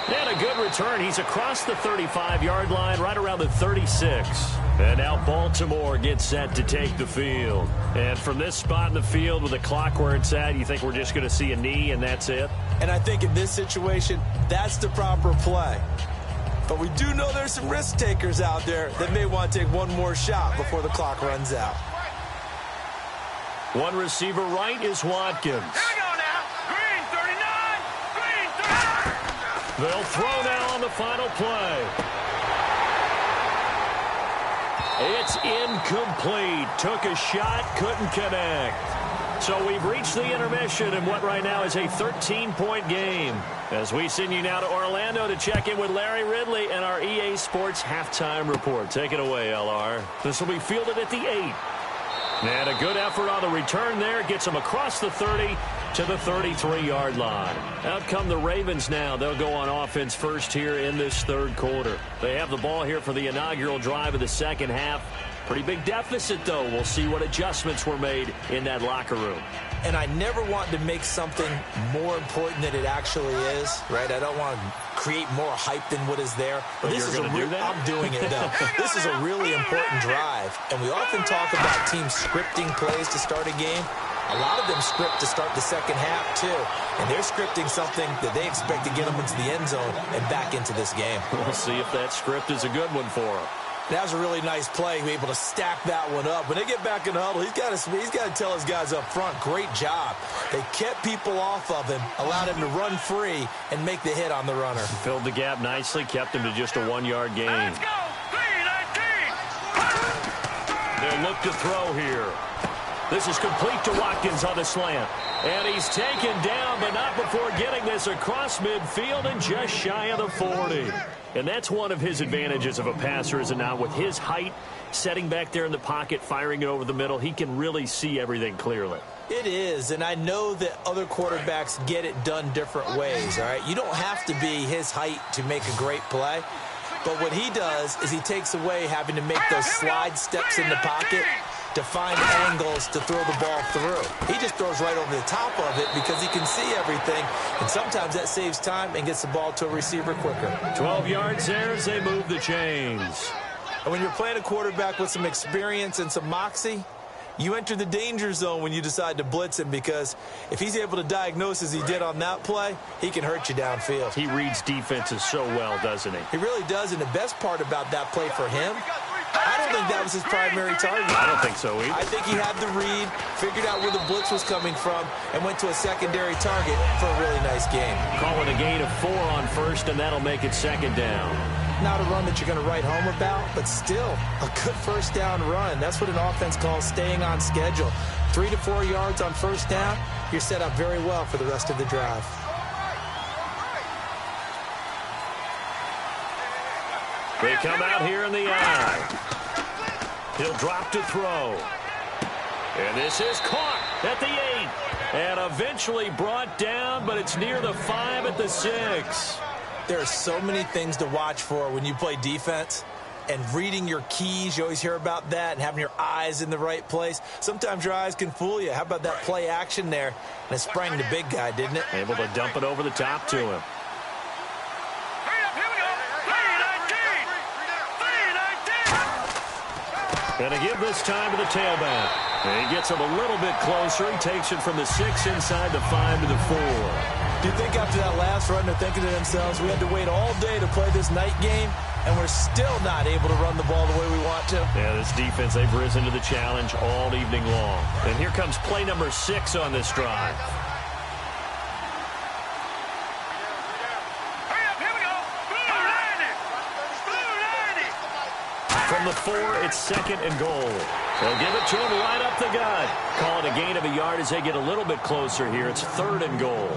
And a good return. He's across the 35-yard line, right around the 36. And now Baltimore gets set to take the field. And from this spot in the field with the clock where it's at, you think we're just going to see a knee and that's it? And I think in this situation, that's the proper play. But we do know there's some risk takers out there that may want to take one more shot before the clock runs out. One receiver right is Watkins. They'll throw now on the final play. It's incomplete. Took a shot, couldn't connect. So we've reached the intermission in what right now is a 13-point game. As we send you now to Orlando to check in with Larry Ridley and our EA Sports halftime report. Take it away, LR. This will be fielded at the 8. And a good effort on the return there. Gets them across the 30 to the 33-yard line. Out come the Ravens now. They'll go on offense first here in this third quarter. They have the ball here for the inaugural drive of the second half. Pretty big deficit, though. We'll see what adjustments were made in that locker room. And I never want to make something more important than it actually is, right? I don't want to create more hype than what is there. But this is do that? I'm doing it, though. This is a really important drive. And we often talk about teams scripting plays to start a game. A lot of them script to start the second half, too. And they're scripting something that they expect to get them into the end zone and back into this game. We'll see if that script is a good one for them. That was a really nice play. Be able to stack that one up. When they get back in the huddle, he's got to tell his guys up front, great job. They kept people off of him, allowed him to run free, and make the hit on the runner. Filled the gap nicely, kept him to just a 1-yard gain. Let's go! 3-19! They'll look to throw here. This is complete to Watkins on the slant. And he's taken down, but not before getting this across midfield and just shy of the 40. And that's one of his advantages of a passer, is it not? With his height, setting back there in the pocket, firing it over the middle, he can really see everything clearly. It is, and I know that other quarterbacks get it done different ways, all right? You don't have to be his height to make a great play. But what he does is he takes away having to make those slide steps in the pocket to find angles to throw the ball through. He just throws right over the top of it because he can see everything, and sometimes that saves time and gets the ball to a receiver quicker. 12 yards there as they move the chains. And when you're playing a quarterback with some experience and some moxie, you enter the danger zone when you decide to blitz him, because if he's able to diagnose as he did on that play, he can hurt you downfield. He reads defenses so well, doesn't he? He really does, and the best part about that play for him, I don't think that was his primary target. I don't think so either. I think he had the read, figured out where the blitz was coming from, and went to a secondary target for a really nice game. Call it a gain of 4 on first, and that'll make it second down. Not a run that you're going to write home about, but still a good first down run. That's what an offense calls staying on schedule. 3 to 4 yards on first down, you're set up very well for the rest of the drive. They come out here in the eye. He'll drop to throw. And this is caught at the 8. And eventually brought down, but it's near the 5 at the 6. There are so many things to watch for when you play defense. And reading your keys, you always hear about that, and having your eyes in the right place. Sometimes your eyes can fool you. How about that play action there? And it sprang the big guy, didn't it? Able to dump it over the top to him. And a give this time to the tailback. And he gets him a little bit closer. He takes it from the 6 inside the 5 to the 4. Do you think after that last run they're thinking to themselves, we had to wait all day to play this night game, and we're still not able to run the ball the way we want to? Yeah, this defense, they've risen to the challenge all evening long. And here comes play number 6 on this drive. From the 4, it's 2nd and goal. They'll give it to him right up the gut. Call it a gain of a yard as they get a little bit closer here. It's 3rd and goal.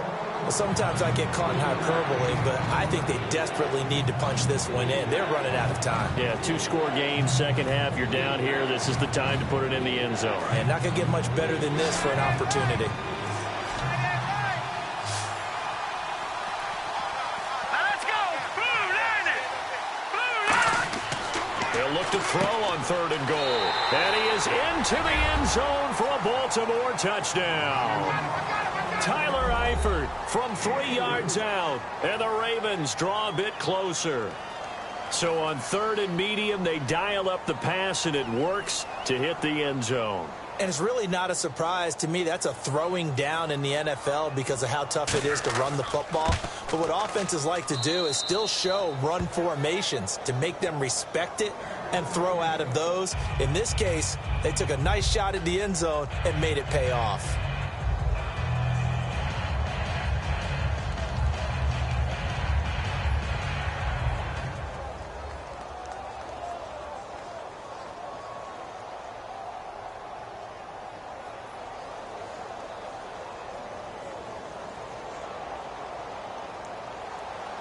Well, sometimes I get caught in hyperbole, but I think they desperately need to punch this one in. They're running out of time. Yeah, 2-score game, second half. You're down here. This is the time to put it in the end zone. And not going to get much better than this for an opportunity. Look to throw on 3rd and goal. And he is into the end zone for a Baltimore touchdown. Tyler Eifert from 3 yards out. And the Ravens draw a bit closer. So on 3rd and medium, they dial up the pass, and it works to hit the end zone. And it's really not a surprise to me. That's a throwing down in the NFL because of how tough it is to run the football. But what offenses like to do is still show run formations to make them respect it and throw out of those. In this case, they took a nice shot at the end zone and made it pay off.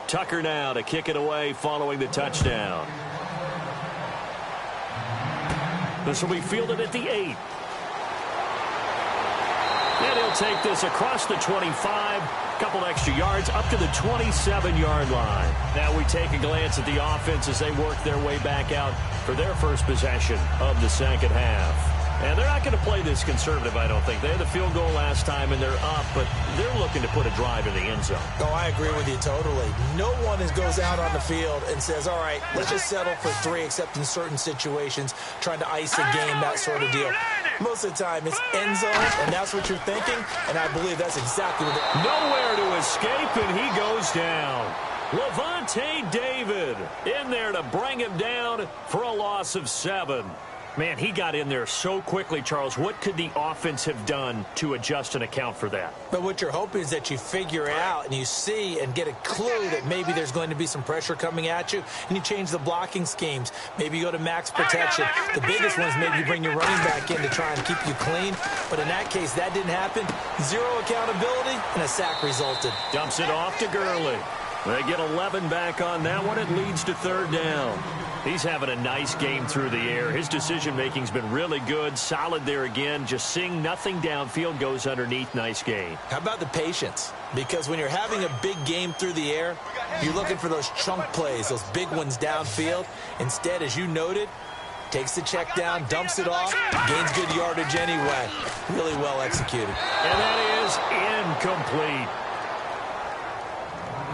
Tucker now to kick it away following the touchdown. This will be fielded at the 8. And he'll take this across the 25, a couple extra yards, up to the 27-yard line. Now we take a glance at the offense as they work their way back out for their first possession of the second half. And they're not going to play this conservative, I don't think. They had the field goal last time, and they're up, but they're looking to put a drive in the end zone. Oh, I agree with you totally. No one goes out on the field and says, all right, let's just settle for 3, except in certain situations, trying to ice a game, that sort of deal. Most of the time, it's end zone, and that's what you're thinking, and I believe that's exactly what Nowhere to escape, and he goes down. Levante David in there to bring him down for a loss of 7. Man, he got in there so quickly, Charles. What could the offense have done to adjust and account for that? But what you're hoping is that you figure out and you see and get a clue that maybe there's going to be some pressure coming at you, and you change the blocking schemes. Maybe you go to max protection. The biggest one is maybe you bring your running back in to try and keep you clean. But in that case, that didn't happen. 0 accountability, and a sack resulted. Dumps it off to Gurley. They get 11 back on that one. It leads to 3rd down. He's having a nice game through the air. His decision-making's been really good. Solid there again. Just seeing nothing downfield, goes underneath. Nice game. How about the patience? Because when you're having a big game through the air, you're looking for those chunk plays, those big ones downfield. Instead, as you noted, takes the check down, dumps it off, gains good yardage anyway. Really well executed. And that is incomplete.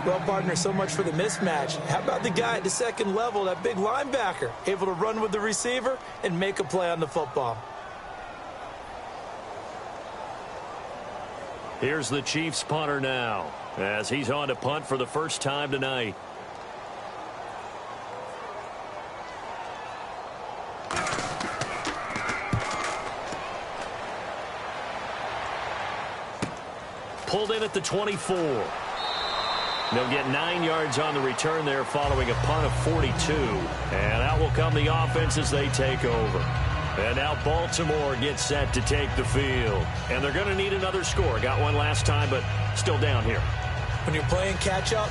Well, partner, so much for the mismatch. How about the guy at the second level, that big linebacker, able to run with the receiver and make a play on the football? Here's the Chiefs punter now, as he's on to punt for the first time tonight. pulled in at the 24. They'll get 9 yards on the return there following a punt of 42. And out will come the offense as they take over. And now Baltimore gets set to take the field. And they're going to need another score. Got one last time, but still down here. When you're playing catch-up,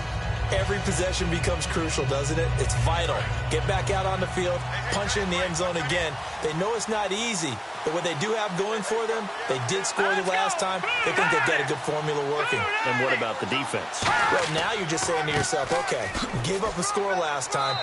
every possession becomes crucial, doesn't it? It's vital. Get back out on the field, punch in the end zone again. They know it's not easy, but what they do have going for them, they did score the last time. They think they've got a good formula working. And what about the defense? Well, now you're just saying to yourself, okay, we gave up a score last time.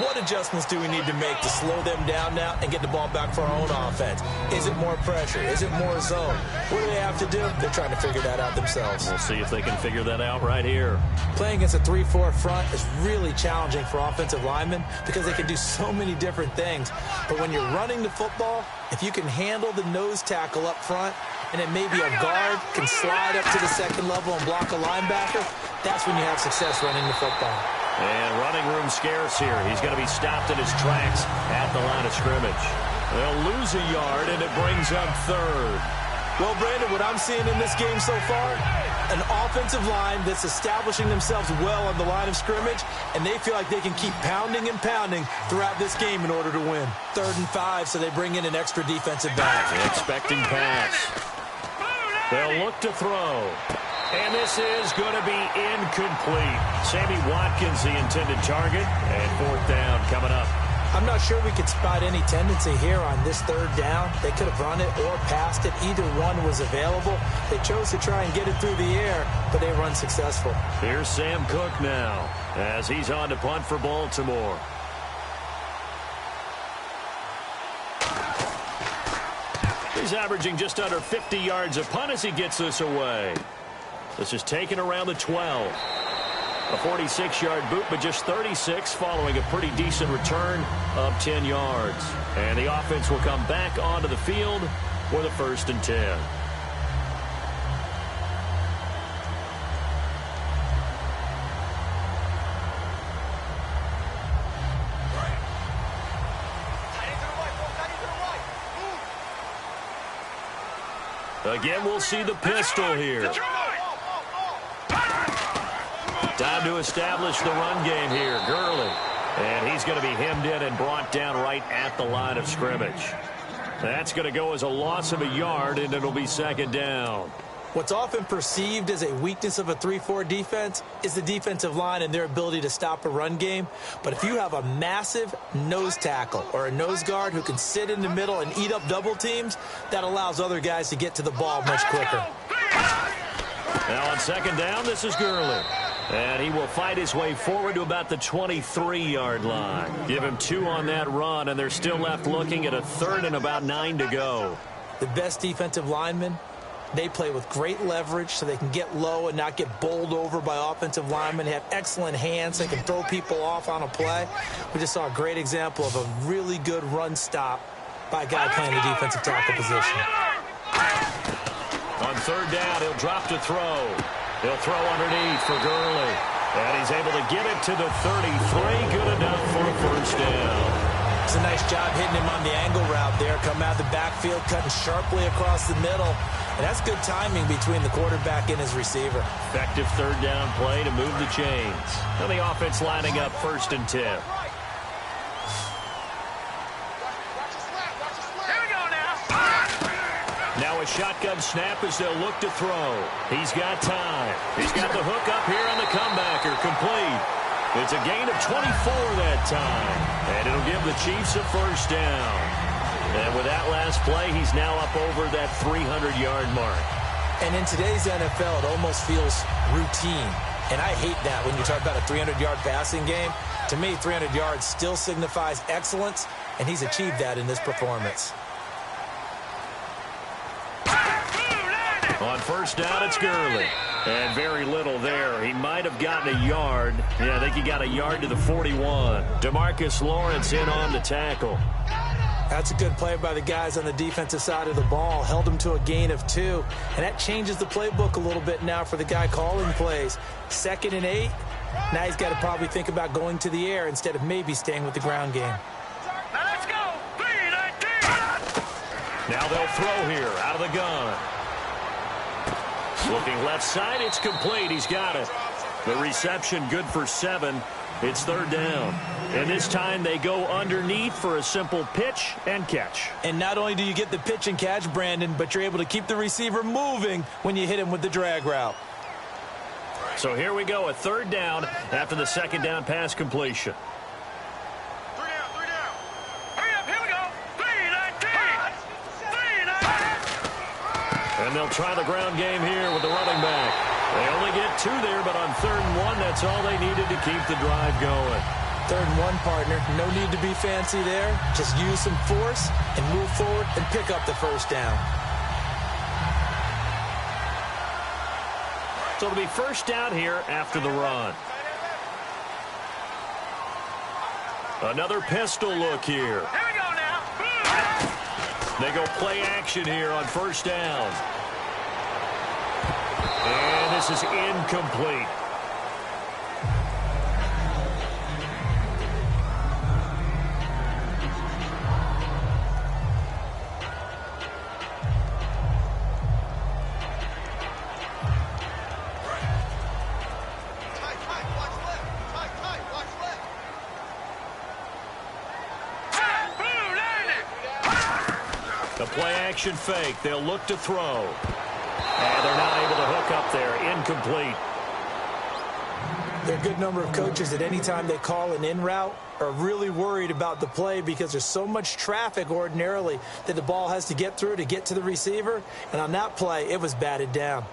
What adjustments do we need to make to slow them down now and get the ball back for our own offense? Is it more pressure? Is it more zone? What do they have to do? They're trying to figure that out themselves. We'll see if they can figure that out right here. Playing against a 3-4 front is really challenging for offensive linemen because they can do so many different things. But when you're running the football, if you can handle the nose tackle up front, and then maybe a guard can slide up to the second level and block a linebacker, that's when you have success running the football. And running room scarce here. He's going to be stopped in his tracks at the line of scrimmage. They'll lose a yard, and it brings up third. Well, Brandon, what I'm seeing in this game so far, an offensive line that's establishing themselves well on the line of scrimmage, and they feel like they can keep pounding and pounding throughout this game in order to win. 3rd and 5, so they bring in an extra defensive back. Expecting pass. They'll look to throw. And this is going to be incomplete. Sammy Watkins, the intended target. And 4th down coming up. I'm not sure we could spot any tendency here on this 3rd down. They could have run it or passed it. Either one was available. They chose to try and get it through the air, but they run successful. Here's Sam Cook now as he's on to punt for Baltimore. He's averaging just under 50 yards a punt as he gets this away. This is taken around the 12. A 46-yard boot, but just 36 following a pretty decent return of 10 yards. And the offense will come back onto the field for the 1st and 10. Again, we'll see the pistol here. Time to establish the run game here. Gurley. And he's going to be hemmed in and brought down right at the line of scrimmage. That's going to go as a loss of a yard, and it'll be 2nd down. What's often perceived as a weakness of a 3-4 defense is the defensive line and their ability to stop a run game. But if you have a massive nose tackle or a nose guard who can sit in the middle and eat up double teams, that allows other guys to get to the ball much quicker. Now on 2nd down, this is Gurley. And he will fight his way forward to about the 23-yard line. Give him 2 on that run, and they're still left looking at a 3rd and about 9 to go. The best defensive linemen, they play with great leverage so they can get low and not get bowled over by offensive linemen. They have excellent hands. They can throw people off on a play. We just saw a great example of a really good run stop by a guy playing the defensive tackle position. On 3rd down, he'll drop to throw. He'll throw underneath for Gurley. And he's able to get it to the 33. Good enough for a 1st down. It's a nice job hitting him on the angle route there. Come out of the backfield, cutting sharply across the middle. And that's good timing between the quarterback and his receiver. Effective 3rd down play to move the chains. And the offense lining up 1st and 10. Now a shotgun snap as they'll look to throw. He's got time. He's got the hook up here on the comebacker. Complete. It's a gain of 24 that time. And it'll give the Chiefs a 1st down. And with that last play, he's now up over that 300-yard mark. And in today's NFL, it almost feels routine. And I hate that when you talk about a 300-yard passing game. To me, 300 yards still signifies excellence, and he's achieved that in this performance. On 1st down, it's Gurley. And very little there. He might have gotten a yard. Yeah, I think he got a yard to the 41. DeMarcus Lawrence in on the tackle. That's a good play by the guys on the defensive side of the ball. Held him to a gain of 2. And that changes the playbook a little bit now for the guy calling plays. 2nd and 8. Now he's got to probably think about going to the air instead of maybe staying with the ground game. Now let's go. Now they'll throw here out of the gun. Looking left side, it's complete. He's got it. The reception good for 7. It's third down. And this time they go underneath for a simple pitch and catch. And not only do you get the pitch and catch, Brandon, but you're able to keep the receiver moving when you hit him with the drag route. So here we go, a third down after the second down pass completion. Three down. Hurry up, here we go. 3-19. And they'll try the ground game here with the running back. They only get 2 there, but on 3rd and 1, that's all they needed to keep the drive going. 3rd and 1, partner. No need to be fancy there. Just use some force and move forward and pick up the first down. So it'll be first down here after the run. Another pistol look here. Here we go now. They go play action here on first down. And this is incomplete. The play-action fake. They'll look to throw. And they're not able to hook up there. Incomplete. There are a good number of coaches at any time they call an in route are really worried about the play because there's so much traffic ordinarily that the ball has to get through to get to the receiver. And on that play, it was batted down.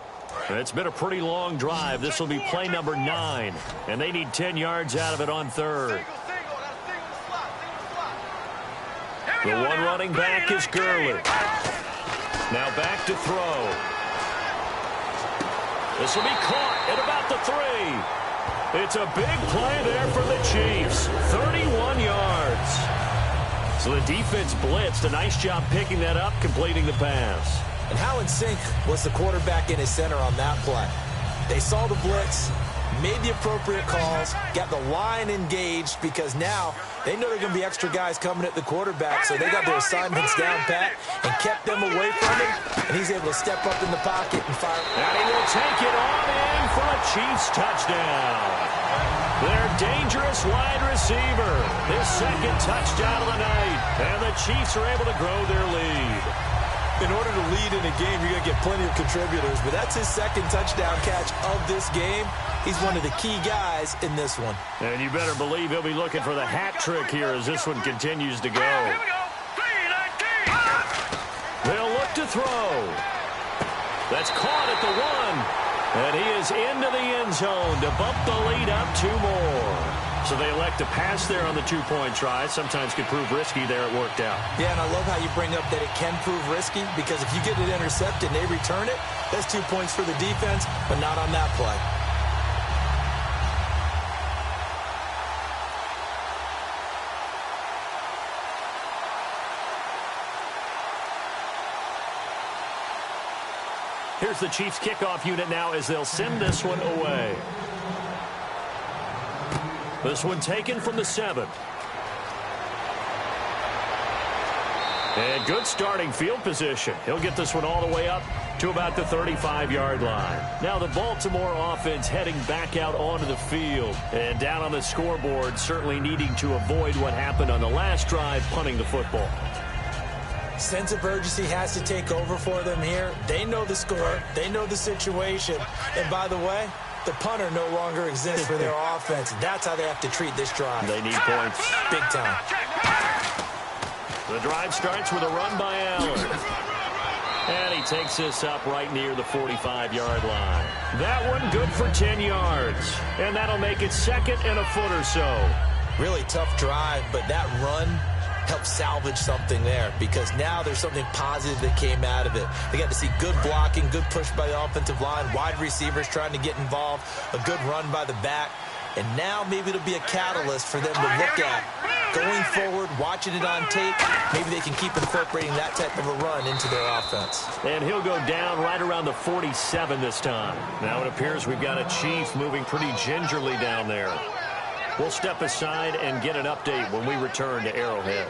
It's been a pretty long drive. This will be play number 9. And they need 10 yards out of it on 3rd. The one running back is Gurley. Now back to throw. This will be caught at about the 3. It's a big play there for the Chiefs. 31 yards. So the defense blitzed. A nice job picking that up, completing the pass. And how in sync was the quarterback in his center on that play? They saw the blitz, made the appropriate calls, got the line engaged because now they know there are going to be extra guys coming at the quarterback, so they got their assignments down pat and kept them away from him, and he's able to step up in the pocket and fire. And he will take it on in for a Chiefs touchdown. Their dangerous wide receiver, his 2nd touchdown of the night, and the Chiefs are able to grow their lead. In order to lead in a game, you're going to get plenty of contributors, but that's his 2nd touchdown catch of this game. He's one of the key guys in this one. And you better believe he'll be looking for the hat trick here as this one continues to go. Here we go. 3-19. They'll look to throw. That's caught at the 1. And he is into the end zone to bump the lead up 2 more. So they elect to pass there on the 2-point try. Sometimes could prove risky there. It worked out. Yeah, and I love how you bring up that it can prove risky because if you get it intercepted and they return it, that's 2 points for the defense, but not on that play. Here's the Chiefs kickoff unit now as they'll send this one away. This one taken from the 7. And good starting field position. He'll get this one all the way up to about the 35-yard line. Now the Baltimore offense heading back out onto the field. And down on the scoreboard, certainly needing to avoid what happened on the last drive, punting the football. Sense of urgency has to take over for them here. They know the score. They know the situation. And by the way, the punter no longer exists for their offense. That's how they have to treat this drive. They need points. Big time. The drive starts with a run by Allen. And he takes this up right near the 45-yard line. That one good for 10 yards. And that'll make it 2nd and a foot or so. Really tough drive, but that run help salvage something there because now there's something positive that came out of it. They got to see good blocking, good push by the offensive line, wide receivers trying to get involved, a good run by the back, and now maybe it'll be a catalyst for them to look at going forward, watching it on tape. Maybe they can keep incorporating that type of a run into their offense. And he'll go down right around the 47 this time. Now it appears we've got a Chief moving pretty gingerly down there. We'll step aside and get an update when we return to Arrowhead.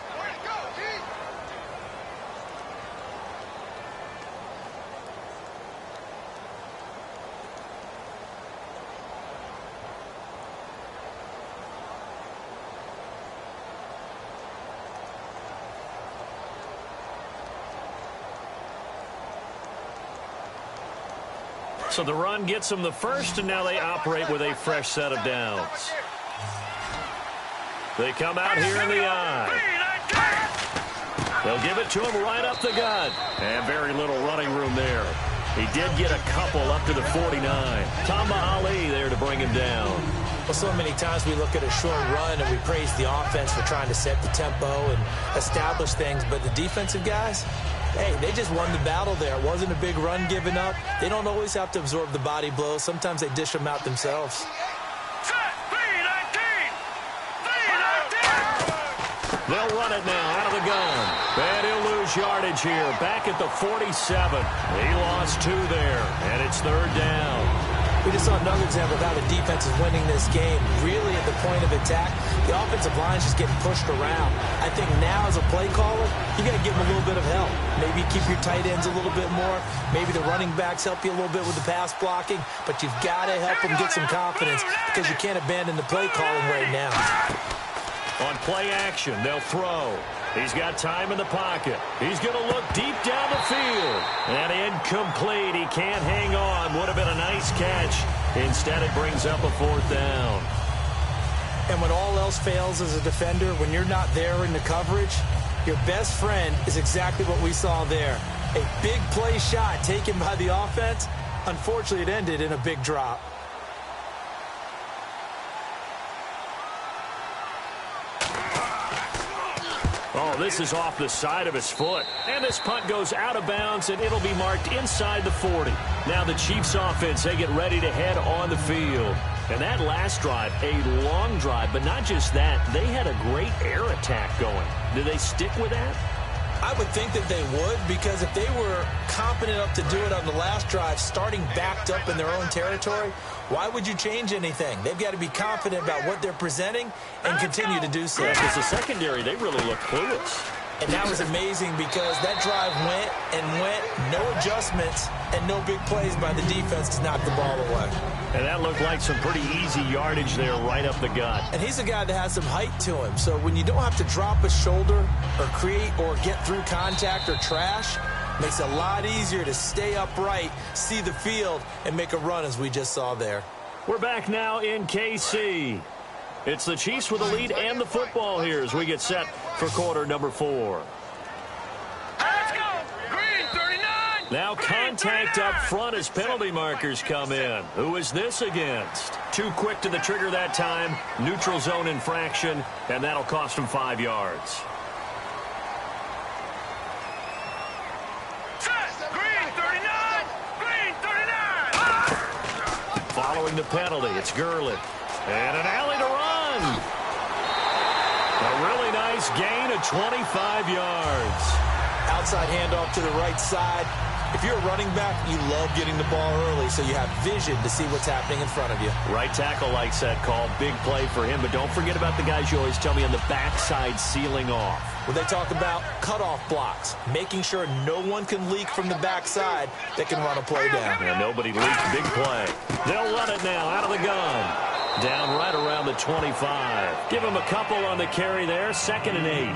So the run gets them the first, and now they operate with a fresh set of downs. They come out here in the eye. They'll give it to him right up the gut. And very little running room there. He did get a couple up to the 49. Tamba Ali there to bring him down. Well, so many times we look at a short run and we praise the offense for trying to set the tempo and establish things. But the defensive guys, hey, they just won the battle there. It wasn't a big run given up. They don't always have to absorb the body blows. Sometimes they dish them out themselves. They'll run it now out of the gun. And he'll lose yardage here. Back at the 47. He lost 2 there. And it's third down. We just saw another example of how the defense is winning this game. Really at the point of attack, the offensive line is just getting pushed around. I think now as a play caller, you got to give them a little bit of help. Maybe keep your tight ends a little bit more. Maybe the running backs help you a little bit with the pass blocking. But you've got to help them get some confidence because you can't abandon the play calling right now. On play action, they'll throw. He's got time in the pocket. He's going to look deep down the field. And incomplete. He can't hang on. Would have been a nice catch. Instead, it brings up a 4th down. And when all else fails as a defender, when you're not there in the coverage, your best friend is exactly what we saw there. A big play shot taken by the offense. Unfortunately, it ended in a big drop. Oh, this is off the side of his foot. And this punt goes out of bounds, and it'll be marked inside the 40. Now the Chiefs offense, they get ready to head on the field. And that last drive, a long drive, but not just that. They had a great air attack going. Do they stick with that? I would think that they would, because if they were competent enough to do it on the last drive, starting backed up in their own territory, why would you change anything? They've got to be confident about what they're presenting and continue to do so. Yeah, because the secondary, they really look clueless. And that was amazing because that drive went and went, no adjustments, and no big plays by the defense to knock the ball away. And that looked like some pretty easy yardage there right up the gut. And he's a guy that has some height to him. So when you don't have to drop a shoulder or create or get through contact or trash, makes it a lot easier to stay upright, see the field, and make a run as we just saw there. We're back now in KC. It's the Chiefs with the lead and the football here as we get set for quarter number 4. Let's go! Green 39! Now contact up front as penalty markers come in. Who is this against? Too quick to the trigger that time. Neutral zone infraction, and that'll cost him 5 yards. Green 39! Green 39! Following the penalty, it's Gurley. And an alley to run. A really nice gain of 25 yards. Outside handoff to the right side. If you're a running back, you love getting the ball early so you have vision to see what's happening in front of you. Right tackle likes that call. Big play for him, but don't forget about the guys you always tell me on the backside sealing off. When they talk about cutoff blocks, making sure no one can leak from the backside that can run a play down. Yeah, nobody leaked. Big play. They'll run it now out of the gun. Down right around the 25. Give him a couple on the carry there. 2nd and 8.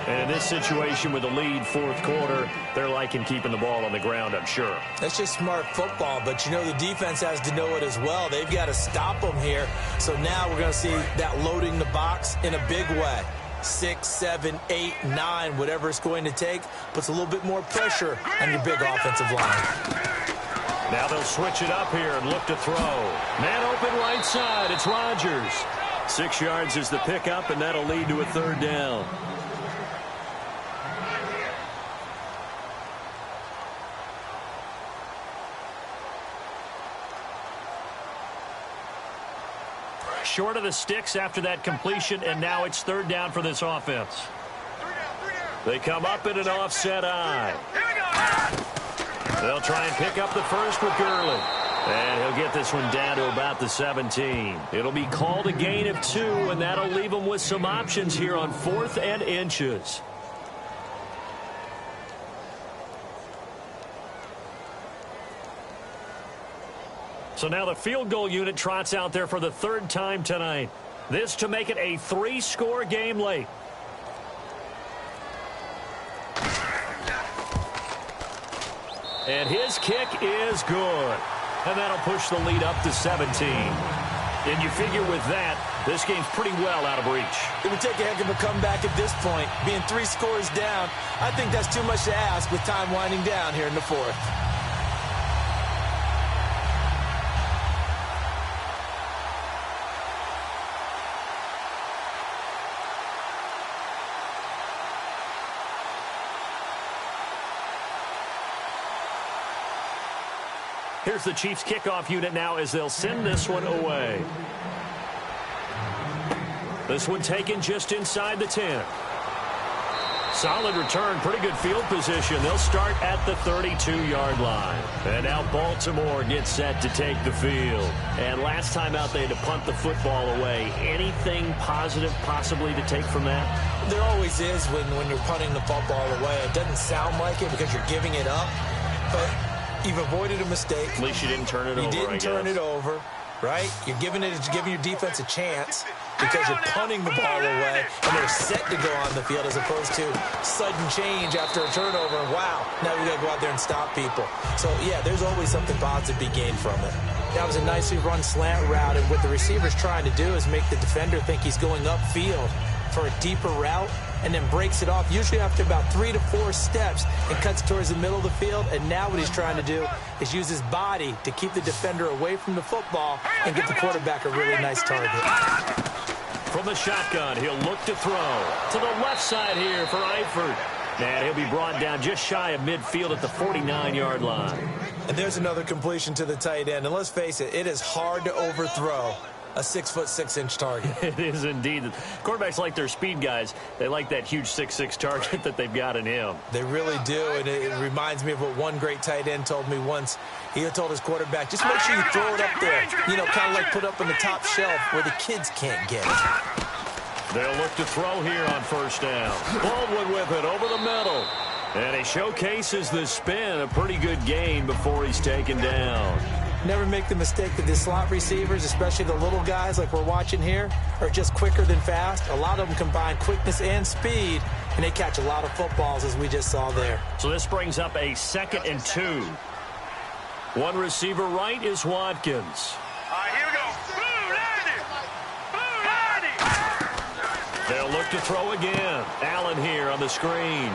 And in this situation with the lead 4th quarter, they're liking keeping the ball on the ground, I'm sure. That's just smart football, but you know the defense has to know it as well. They've got to stop them here. So now we're going to see that loading the box in a big way. 6, 7, 8, 9, whatever it's going to take, puts a little bit more pressure on your big offensive line. Now they'll switch it up here and look to throw. Man open right side. It's Rodgers. 6 yards is the pickup, and that'll lead to a 3rd down. Short of the sticks after that completion, and now it's 3rd down for this offense. They come up in an offset eye. They'll try and pick up the first with Gurley. And he'll get this one down to about the 17. It'll be called a gain of 2, and that'll leave him with some options here on 4th and inches. So now the field goal unit trots out there for the 3rd time tonight. This to make it a 3-score game late. And his kick is good. And that'll push the lead up to 17. And you figure with that, this game's pretty well out of reach. It would take a heck of a comeback at this point. Being 3 scores down, I think that's too much to ask with time winding down here in the fourth. Here's the Chiefs kickoff unit now as they'll send this one away. This one taken just inside the 10. Solid return, pretty good field position. They'll start at the 32-yard line. And now Baltimore gets set to take the field. And last time out, they had to punt the football away. Anything positive possibly to take from that? There always is when you're punting the football away. It doesn't sound like it because you're giving it up, but you've avoided a mistake. At least you didn't turn it over, You didn't turn it over, right? You're giving your defense a chance because you're punting the ball away, and they're set to go on the field as opposed to sudden change after a turnover. Wow, now we got to go out there and stop people. So, yeah, there's always something positive to be gained from it. That was a nicely run slant route, and what the receiver's trying to do is make the defender think he's going upfield for a deeper route, and then breaks it off, usually after about 3 to 4 steps, and cuts towards the middle of the field. And now what he's trying to do is use his body to keep the defender away from the football and give the quarterback a really nice target. From the shotgun, he'll look to throw. To the left side here for Eifert. And he'll be brought down just shy of midfield at the 49-yard line. And there's another completion to the tight end. And let's face it, it is hard to overthrow a 6'6" target. It is indeed. Quarterbacks like their speed guys. They like that huge 6'6" target that they've got in him. They really do, and it reminds me of what one great tight end told me once. He told his quarterback, just make sure you throw it up there, kind of like put up on the top shelf where the kids can't get it. They'll look to throw here on first down. Baldwin with it over the middle. And he showcases the spin, a pretty good gain before he's taken down. Never make the mistake that the slot receivers, especially the little guys like we're watching here, are just quicker than fast. A lot of them combine quickness and speed, and they catch a lot of footballs, as we just saw there. So this brings up a 2nd and 2. One receiver right is Watkins. All right, here we go. They'll look to throw again. Allen here on the screen.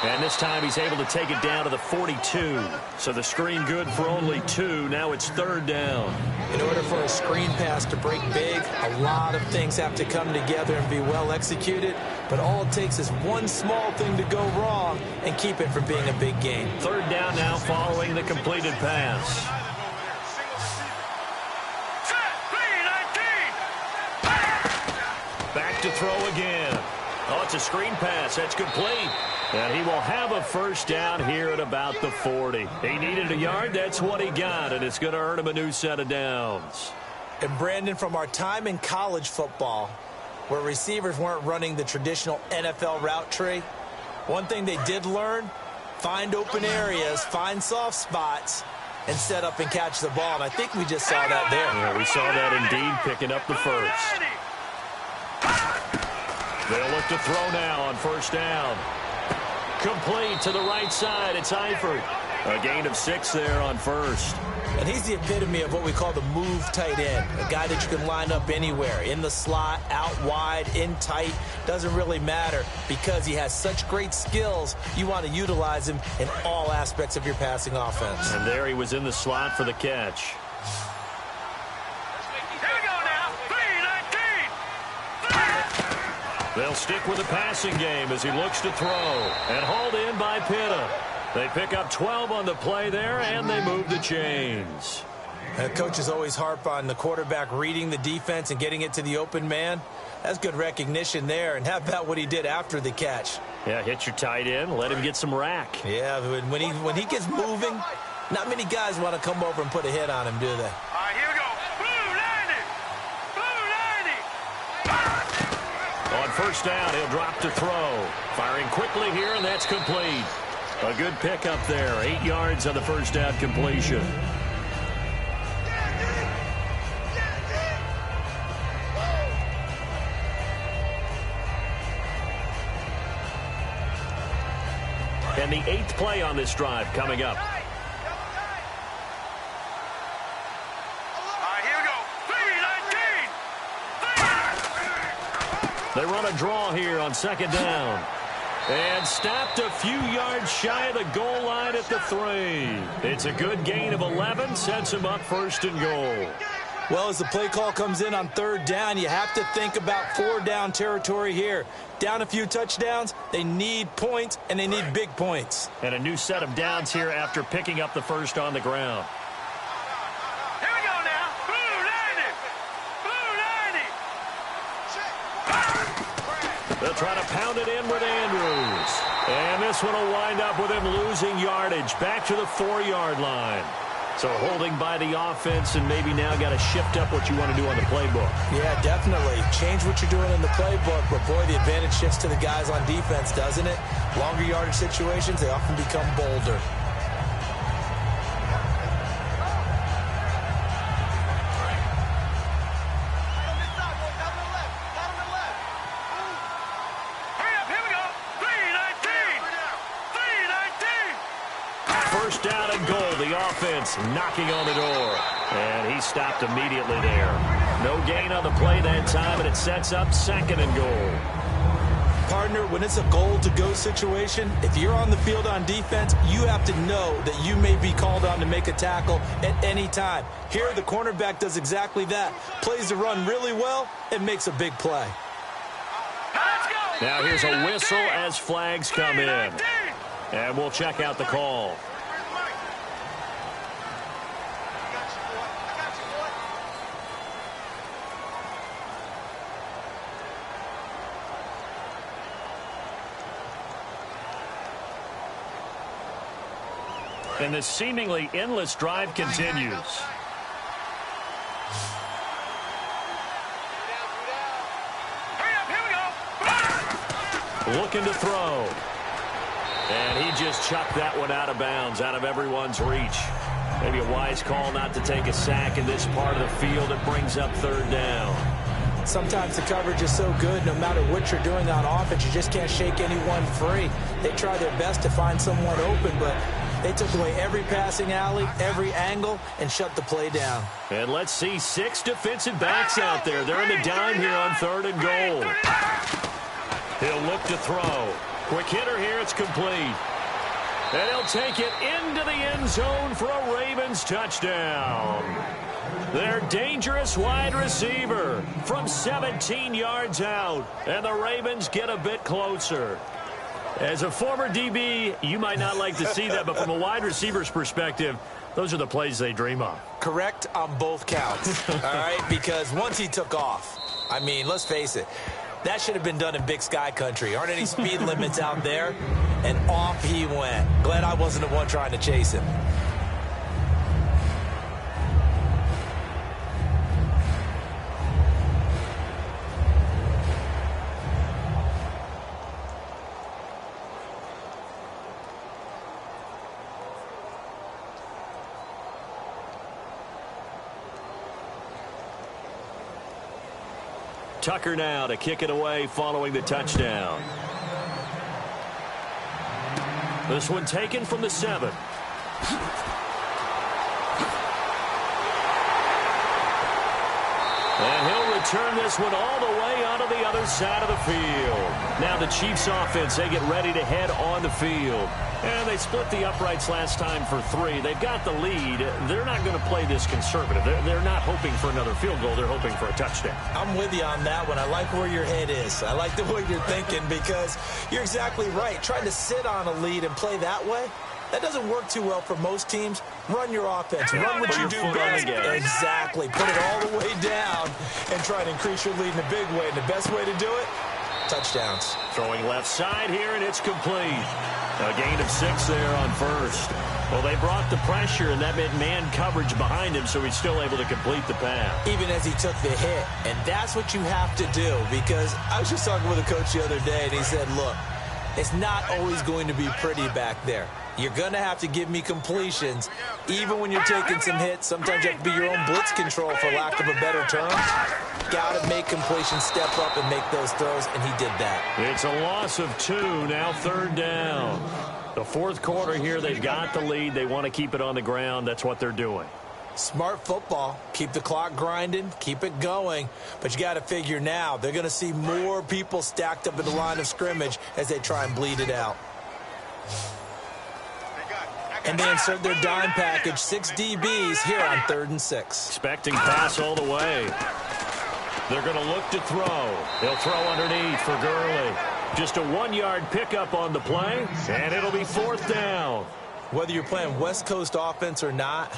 And this time he's able to take it down to the 42. So the screen good for only 2. Now it's 3rd down. In order for a screen pass to break big, a lot of things have to come together and be well executed. But all it takes is one small thing to go wrong and keep it from being a big gain. 3rd down now following the completed pass. Back to throw again. Oh, it's a screen pass. That's complete. And he will have a first down here at about the 40. He needed a yard. That's what he got, and it's going to earn him a new set of downs. And, Brandon, from our time in college football, where receivers weren't running the traditional NFL route tree, one thing they did learn, find open areas, find soft spots, and set up and catch the ball. And I think we just saw that there. Yeah, we saw that indeed, picking up the first. They'll look to throw now on first down. Complete to the right side. It's Eifert. A gain of 6 there on first. And he's the epitome of what we call the move tight end. A guy that you can line up anywhere. In the slot, out wide, in tight. Doesn't really matter because he has such great skills. You want to utilize him in all aspects of your passing offense. And there he was in the slot for the catch. They'll stick with the passing game as he looks to throw. And hauled in by Pitta. They pick up 12 on the play there, and they move the chains. Coaches always harp on the quarterback reading the defense and getting it to the open man. That's good recognition there. And how about what he did after the catch? Yeah, hit your tight end, let him get some rack. Yeah, when he gets moving, not many guys want to come over and put a hit on him, do they? All right, here we go. On first down, he'll drop to throw. Firing quickly here, and that's complete. A good pickup there. 8 yards on the first down completion. And the 8th play on this drive coming up. They run a draw here on second down. And stopped a few yards shy of the goal line at the 3. It's a good gain of 11, sets him up first and goal. Well, as the play call comes in on third down, you have to think about 4-down territory here. Down a few touchdowns, they need points, and they need big points. And a new set of downs here after picking up the first on the ground. Here we go now. Blue 90. They'll try to pound it in with Andrews. And this one will wind up with him losing yardage back to the 4-yard line. So holding by the offense, and maybe now got to shift up what you want to do on the playbook. Yeah, definitely. Change what you're doing in the playbook, but boy, the advantage shifts to the guys on defense, doesn't it? Longer yardage situations, they often become bolder. First down and goal, the offense knocking on the door. And he stopped immediately there. No gain on the play that time, and it sets up second and goal. Partner, when it's a goal-to-go situation, if you're on the field on defense, you have to know that you may be called on to make a tackle at any time. Here, the cornerback does exactly that. Plays the run really well and makes a big play. Now here's a whistle as flags come in. And we'll check out the call. And this seemingly endless drive continues. Looking to throw. And he just chucked that one out of bounds, out of everyone's reach. Maybe a wise call not to take a sack in this part of the field. It brings up third down. Sometimes the coverage is so good, no matter what you're doing on offense, you just can't shake anyone free. They try their best to find someone open, but they took away every passing alley, every angle, and shut the play down. And let's see 6 defensive backs out there. They're in the dime here on third and goal. He'll look to throw. Quick hitter here, it's complete. And he'll take it into the end zone for a Ravens touchdown. Their dangerous wide receiver from 17 yards out. And the Ravens get a bit closer. As a former DB, you might not like to see that, but from a wide receiver's perspective, those are the plays they dream of. Correct on both counts, all right? Because once he took off, I mean, let's face it, that should have been done in Big Sky country. Aren't any speed limits out there? And off he went. Glad I wasn't the one trying to chase him. Tucker now to kick it away following the touchdown. This one taken from the 7. And he'll return this one all the way onto the other side of the field. Now the Chiefs offense, they get ready to head on the field. And they split the uprights last time for 3. They've got the lead. They're not going to play this conservative. They're not hoping for another field goal. They're hoping for a touchdown. I'm with you on that one. I like where your head is. I like the way you're thinking because you're exactly right. Trying to sit on a lead and play that way, that doesn't work too well for most teams. Run your offense. Run what you do best. Exactly. Put it all the way down and try to increase your lead in a big way. And the best way to do it, touchdowns. Throwing left side here, and it's complete. A gain of 6 there on first. Well, they brought the pressure, and that meant man coverage behind him, so he's still able to complete the pass. Even as he took the hit. And that's what you have to do, because I was just talking with a coach the other day, and he said, look, it's not always going to be pretty back there. You're going to have to give me completions. Even when you're taking some hits, sometimes you have to be your own blitz control, for lack of a better term. Got to make completions, step up and make those throws, and he did that. It's a loss of 2, now third down. The fourth quarter here, they've got the lead. They want to keep it on the ground. That's what they're doing. Smart football. Keep the clock grinding. Keep it going. But you got to figure now they're going to see more people stacked up at the line of scrimmage as they try and bleed it out. And they insert their dime package, 6 DBs here on 3rd and 6. Expecting pass all the way. They're going to look to throw. They'll throw underneath for Gurley. Just a 1-yard pickup on the play, and it'll be 4th down. Whether you're playing West Coast offense or not,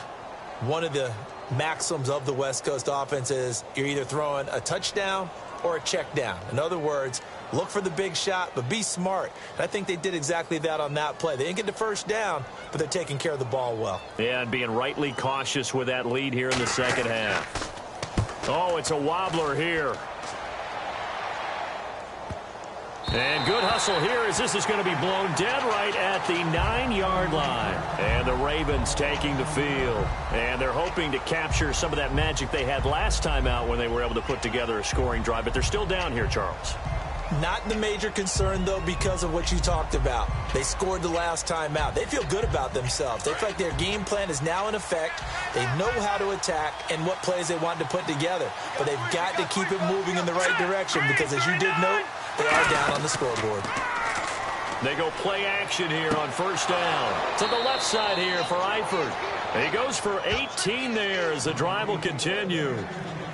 one of the maxims of the West Coast offense is you're either throwing a touchdown or a check down. In other words, look for the big shot, but be smart. And I think they did exactly that on that play. They didn't get the first down, but they're taking care of the ball well. Yeah, and being rightly cautious with that lead here in the second half. Oh, it's a wobbler here. And good hustle here as this is going to be blown dead right at the 9-yard line. And the Ravens taking the field. And they're hoping to capture some of that magic they had last time out when they were able to put together a scoring drive. But they're still down here, Charles. Not the major concern, though, because of what you talked about. They scored the last time out. They feel good about themselves. They feel like their game plan is now in effect. They know how to attack and what plays they want to put together. But they've got to keep it moving in the right direction because, as you did note, they are down on the scoreboard. They go play action here on 1st down. To the left side here for Eifert. He goes for 18 there as the drive will continue.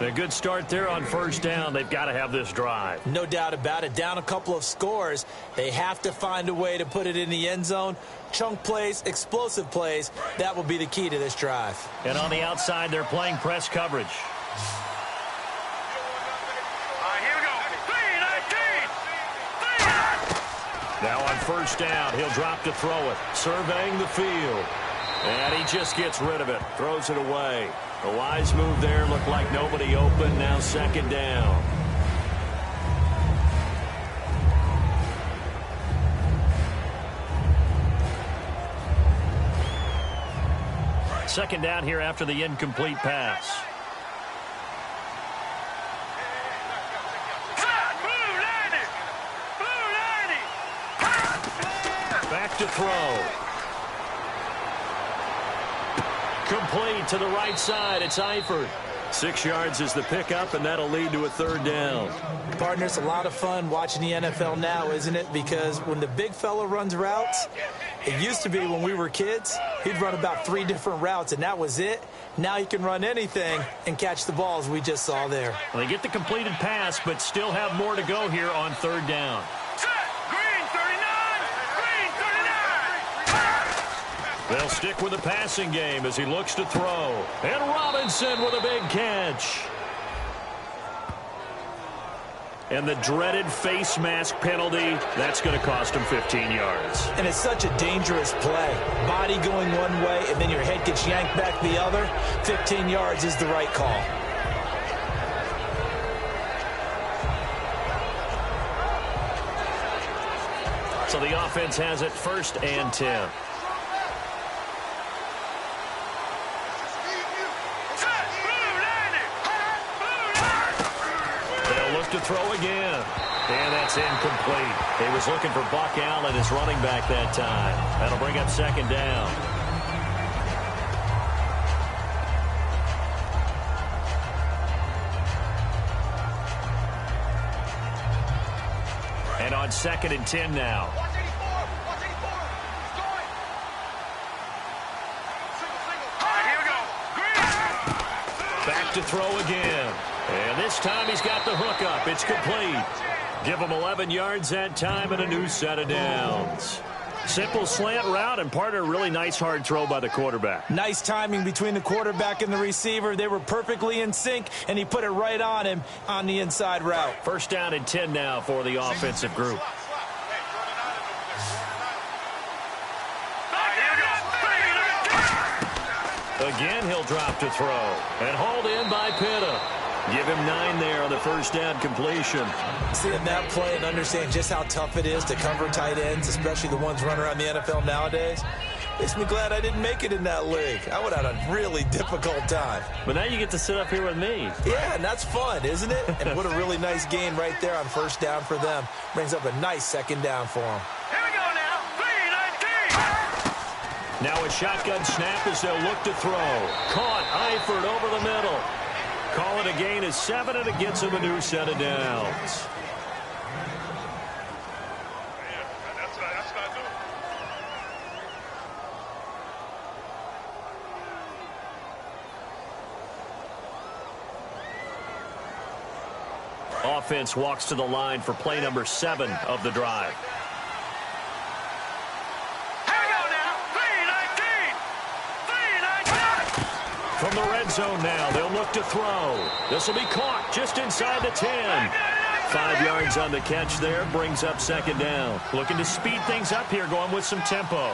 A good start there on 1st down. They've got to have this drive. No doubt about it. Down a couple of scores. They have to find a way to put it in the end zone. Chunk plays, explosive plays. That will be the key to this drive. And on the outside, they're playing press coverage. Here we go. 3-19. Now on 1st down, he'll drop to throw it. Surveying the field. And he just gets rid of it. Throws it away. A wise move there. Looked like nobody open. Now 2nd down. Second down here after the incomplete pass. Back to throw. Complete to the right side. It's Eifert. 6 yards is the pickup, and that'll lead to a 3rd down. Partner, it's a lot of fun watching the NFL now, isn't it? Because when the big fella runs routes, it used to be when we were kids, he'd run about 3 different routes, and that was it. Now he can run anything and catch the balls we just saw there. Well, they get the completed pass, but still have more to go here on 3rd down. They'll stick with the passing game as he looks to throw. And Robinson with a big catch. And the dreaded face mask penalty, that's going to cost him 15 yards. And it's such a dangerous play. Body going one way, and then your head gets yanked back the other. 15 yards is the right call. So the offense has it 1st and 10. To throw again. And that's incomplete. He was looking for Buck Allen as running back that time. That'll bring up 2nd down. And on 2nd and 10 now. Back to throw again. And this time he's got the hook up. It's complete. Give him 11 yards that time and a new set of downs. Simple slant route, and part of a really nice hard throw by the quarterback. Nice timing between the quarterback and the receiver. They were perfectly in sync, and he put it right on him on the inside route. 1st down and 10 now for the offensive group. Again, he'll drop to throw. And hauled in by Pitta. Give him 9 there on the 1st down completion. Seeing that play and understand just how tough it is to cover tight ends, especially the ones running around the NFL nowadays, makes me glad I didn't make it in that league. I would have had a really difficult time. But now you get to sit up here with me. Yeah, and that's fun, isn't it? And what a really nice gain right there on 1st down for them. Brings up a nice 2nd down for them. Here we go now. 3-19. Now a shotgun snap as they'll look to throw. Caught. Eifert over the middle. Call it a gain of 7, and it gets him a new set of downs. Offense walks to the line for play number 7 of the drive. From the red zone now, they'll look to throw. This will be caught just inside the 10. 5 yards on the catch there, brings up second down. Looking to speed things up here, going with some tempo.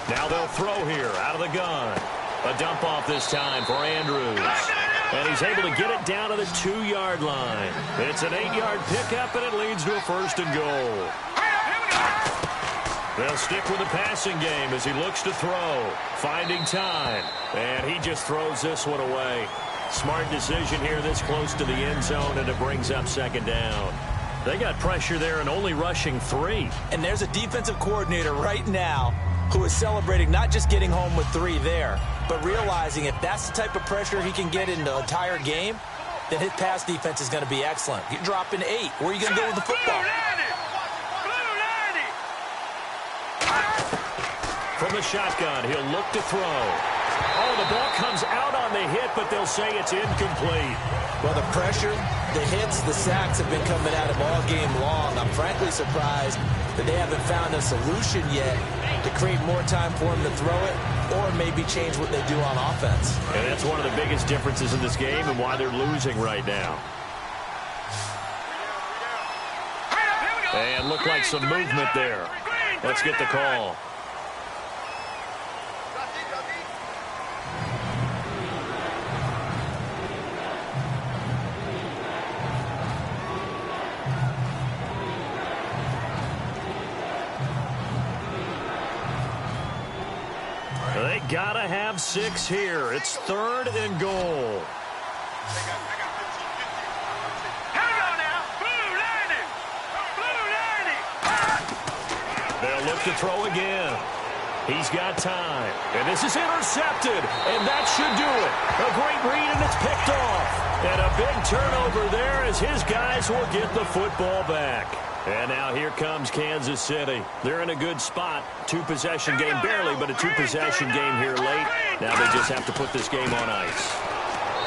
Now they'll throw here, out of the gun. A dump off this time for Andrews. And he's able to get it down to the 2-yard line. It's an 8-yard pickup, and it leads to a 1st and goal. They'll stick with the passing game as he looks to throw. Finding time. And he just throws this one away. Smart decision here this close to the end zone, and it brings up second down. They got pressure there and only rushing 3. And there's a defensive coordinator right now who is celebrating not just getting home with 3 there, but realizing if that's the type of pressure he can get in the entire game, then his pass defense is going to be excellent. You're dropping 8. Where are you going to go with the football? From the shotgun, he'll look to throw. Oh, the ball comes out on the hit, but they'll say it's incomplete. Well, the pressure, the hits, the sacks have been coming at him all game long. I'm frankly surprised that they haven't found a solution yet to create more time for him to throw it or maybe change what they do on offense. And that's one of the biggest differences in this game and why they're losing right now. And looked like some movement there. Let's get the call. They gotta have 6 here. It's 3rd and goal. They'll look to throw again. He's got time. And this is intercepted. And that should do it. A great read, and it's picked off. And a big turnover there as his guys will get the football back. And now here comes Kansas City. They're in a good spot. 2-possession game, barely, but a 2-possession game here late. Now they just have to put this game on ice.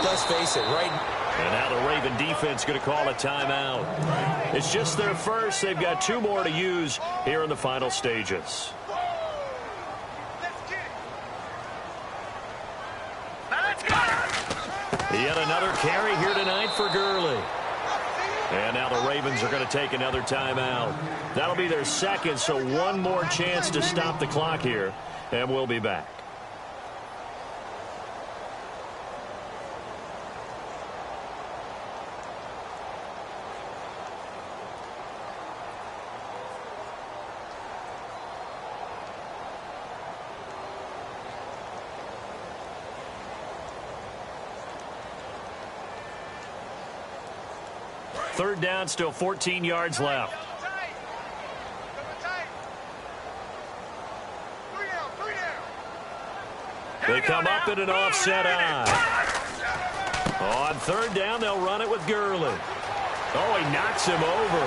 Let's face it, right? And now the Raven defense going to call a timeout. It's just their first. They've got 2 more to use here in the final stages. Yet another carry here tonight for Gurley. And now the Ravens are going to take another timeout. That'll be their 2nd, so 1 more chance to stop the clock here. And we'll be back. Third down, still 14 yards left. They come up in an offset eye. On 3rd down, they'll run it with Gurley. Oh, he knocks him over.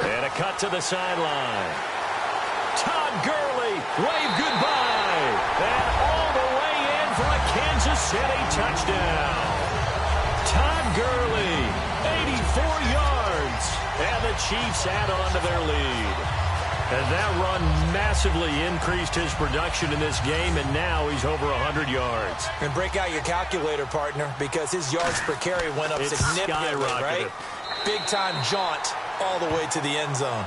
And a cut to the sideline. Todd Gurley, wave goodbye. And all the way in for a Kansas City touchdown. Todd Gurley, 84 yards, and the Chiefs add on to their lead. And that run massively increased his production in this game, and now he's over 100 yards. And break out your calculator, partner, because his yards per carry went up significantly, right? Big-time jaunt all the way to the end zone.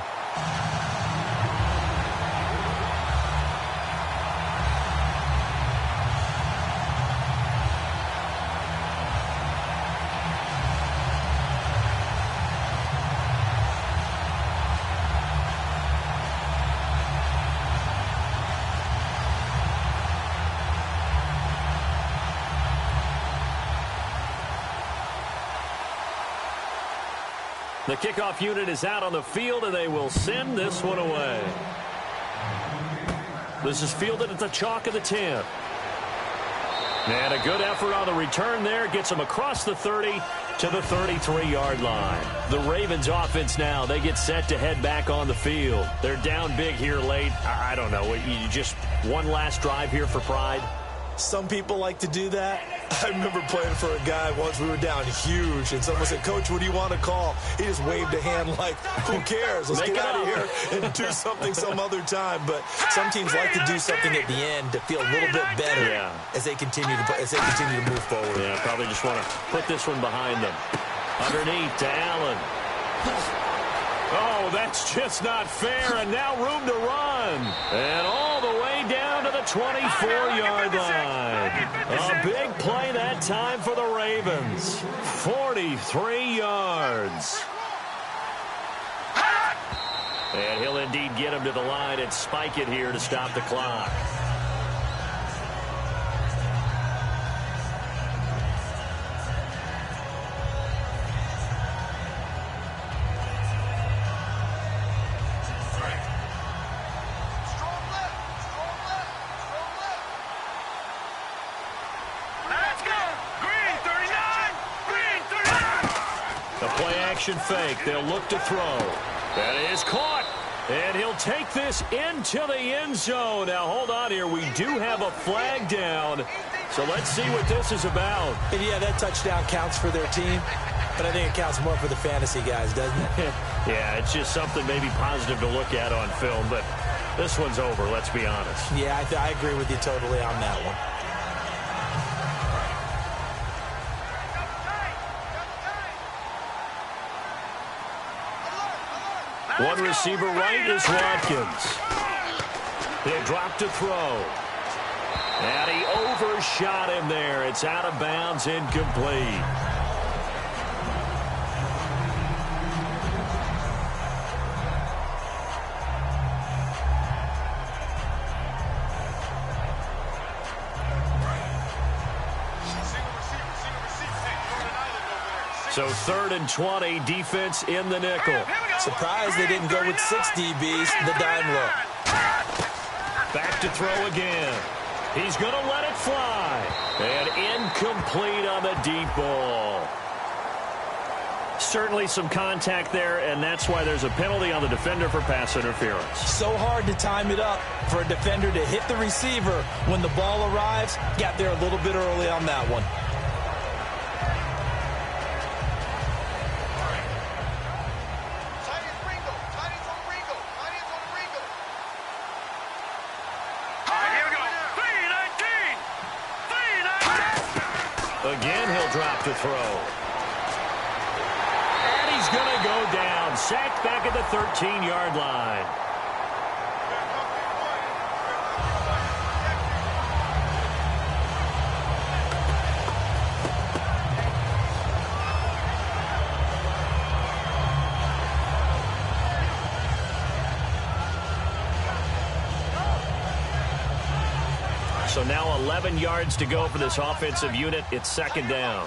The kickoff unit is out on the field, and they will send this one away. This is fielded at the chalk of the 10. And a good effort on the return there. Gets them across the 30 to the 33-yard line. The Ravens offense now, they get set to head back on the field. They're down big here late. I don't know. You just one last drive here for pride? Some people like to do that. I remember playing for a guy once. We were down huge, and someone said, "Coach, what do you want to call?" He just waved a hand like, who cares? Let's get out of here and do something some other time. But some teams like to do something at the end to feel a little bit better as they continue to move forward. Yeah, probably just want to put this one behind them. Underneath to Allen. Oh, that's just not fair, and now room to run. And all the way down to the 24-yard line. A big play that time for the Ravens. 43 yards. And he'll indeed get him to the line and spike it here to stop the clock. Fake. They'll look to throw. That is caught. And he'll take this into the end zone. Now, hold on here. We do have a flag down. So let's see what this is about. And yeah, that touchdown counts for their team. But I think it counts more for the fantasy guys, doesn't it? Yeah, it's just something maybe positive to look at on film. But this one's over, let's be honest. Yeah, I agree with you totally on that one. One receiver right is Watkins. He'll drop to throw. And he overshot him there. It's out of bounds, incomplete. So 3rd and 20, defense in the nickel. Surprised they didn't go with 6 DBs, the dime look. Back to throw again. He's going to let it fly. And incomplete on the deep ball. Certainly some contact there, and that's why there's a penalty on the defender for pass interference. So hard to time it up for a defender to hit the receiver when the ball arrives. Got there a little bit early on that one. Again, he'll drop to throw. And he's going to go down. Sacked back at the 13-yard line. So now 11 yards to go for this offensive unit. It's 2nd down.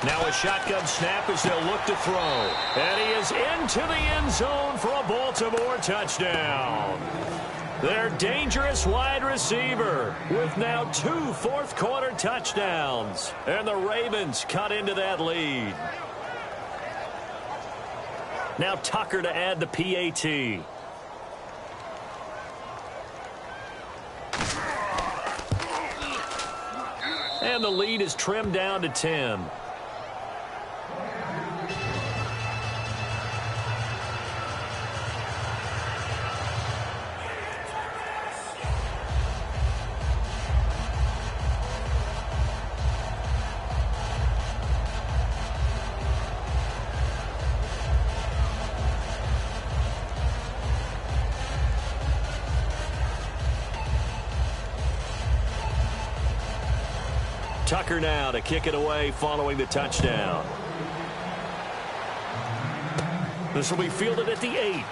Now a shotgun snap as they'll look to throw. And he is into the end zone for a Baltimore touchdown. Their dangerous wide receiver with now 2 fourth-quarter touchdowns. And the Ravens cut into that lead. Now Tucker to add the PAT. And the lead is trimmed down to 10. Tucker now to kick it away following the touchdown. This will be fielded at the 8.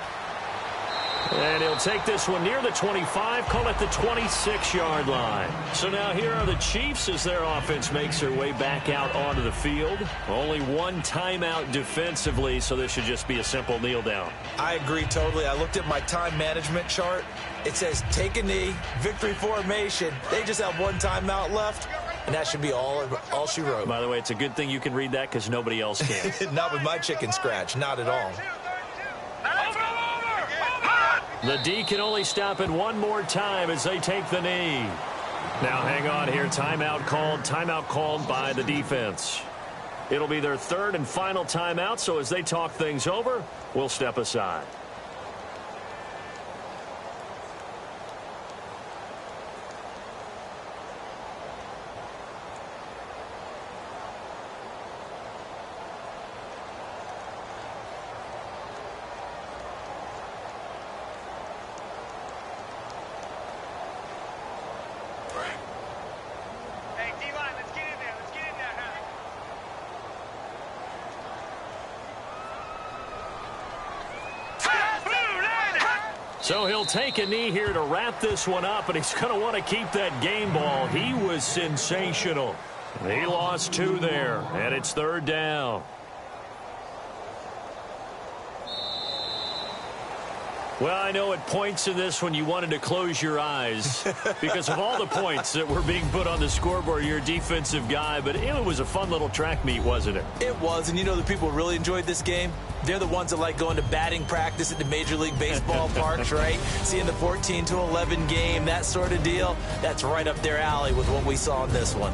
And he'll take this one near the 25, call it the 26-yard line. So now here are the Chiefs as their offense makes their way back out onto the field. Only one timeout defensively, so this should just be a simple kneel down. I agree totally. I looked at my time management chart. It says take a knee, victory formation. They just have one timeout left, and that should be all she wrote. By the way, it's a good thing you can read that because nobody else can. Not with my chicken scratch, not at all. The D can only stop it one more time as they take the knee. Now hang on here. Timeout called by the defense. It'll be their third and final timeout, so as they talk things over, we'll step aside. So he'll take a knee here to wrap this one up, and he's going to want to keep that game ball. He was sensational. He lost 2 there, and it's third down. Well, I know at points in this when you wanted to close your eyes because of all the points that were being put on the scoreboard. You're a defensive guy, but it was a fun little track meet, wasn't it? It was, and you know the people who really enjoyed this game? They're the ones that like going to batting practice at the Major League Baseball parks, right? Seeing the 14-11 game, that sort of deal. That's right up their alley with what we saw in this one.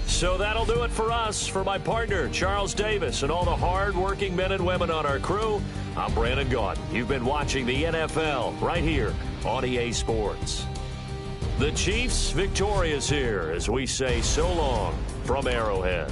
So that'll do it for us. For my partner, Charles Davis, and all the hard-working men and women on our crew, I'm Brandon Gaudin. You've been watching the NFL right here on EA Sports. The Chiefs victorious here as we say so long from Arrowhead.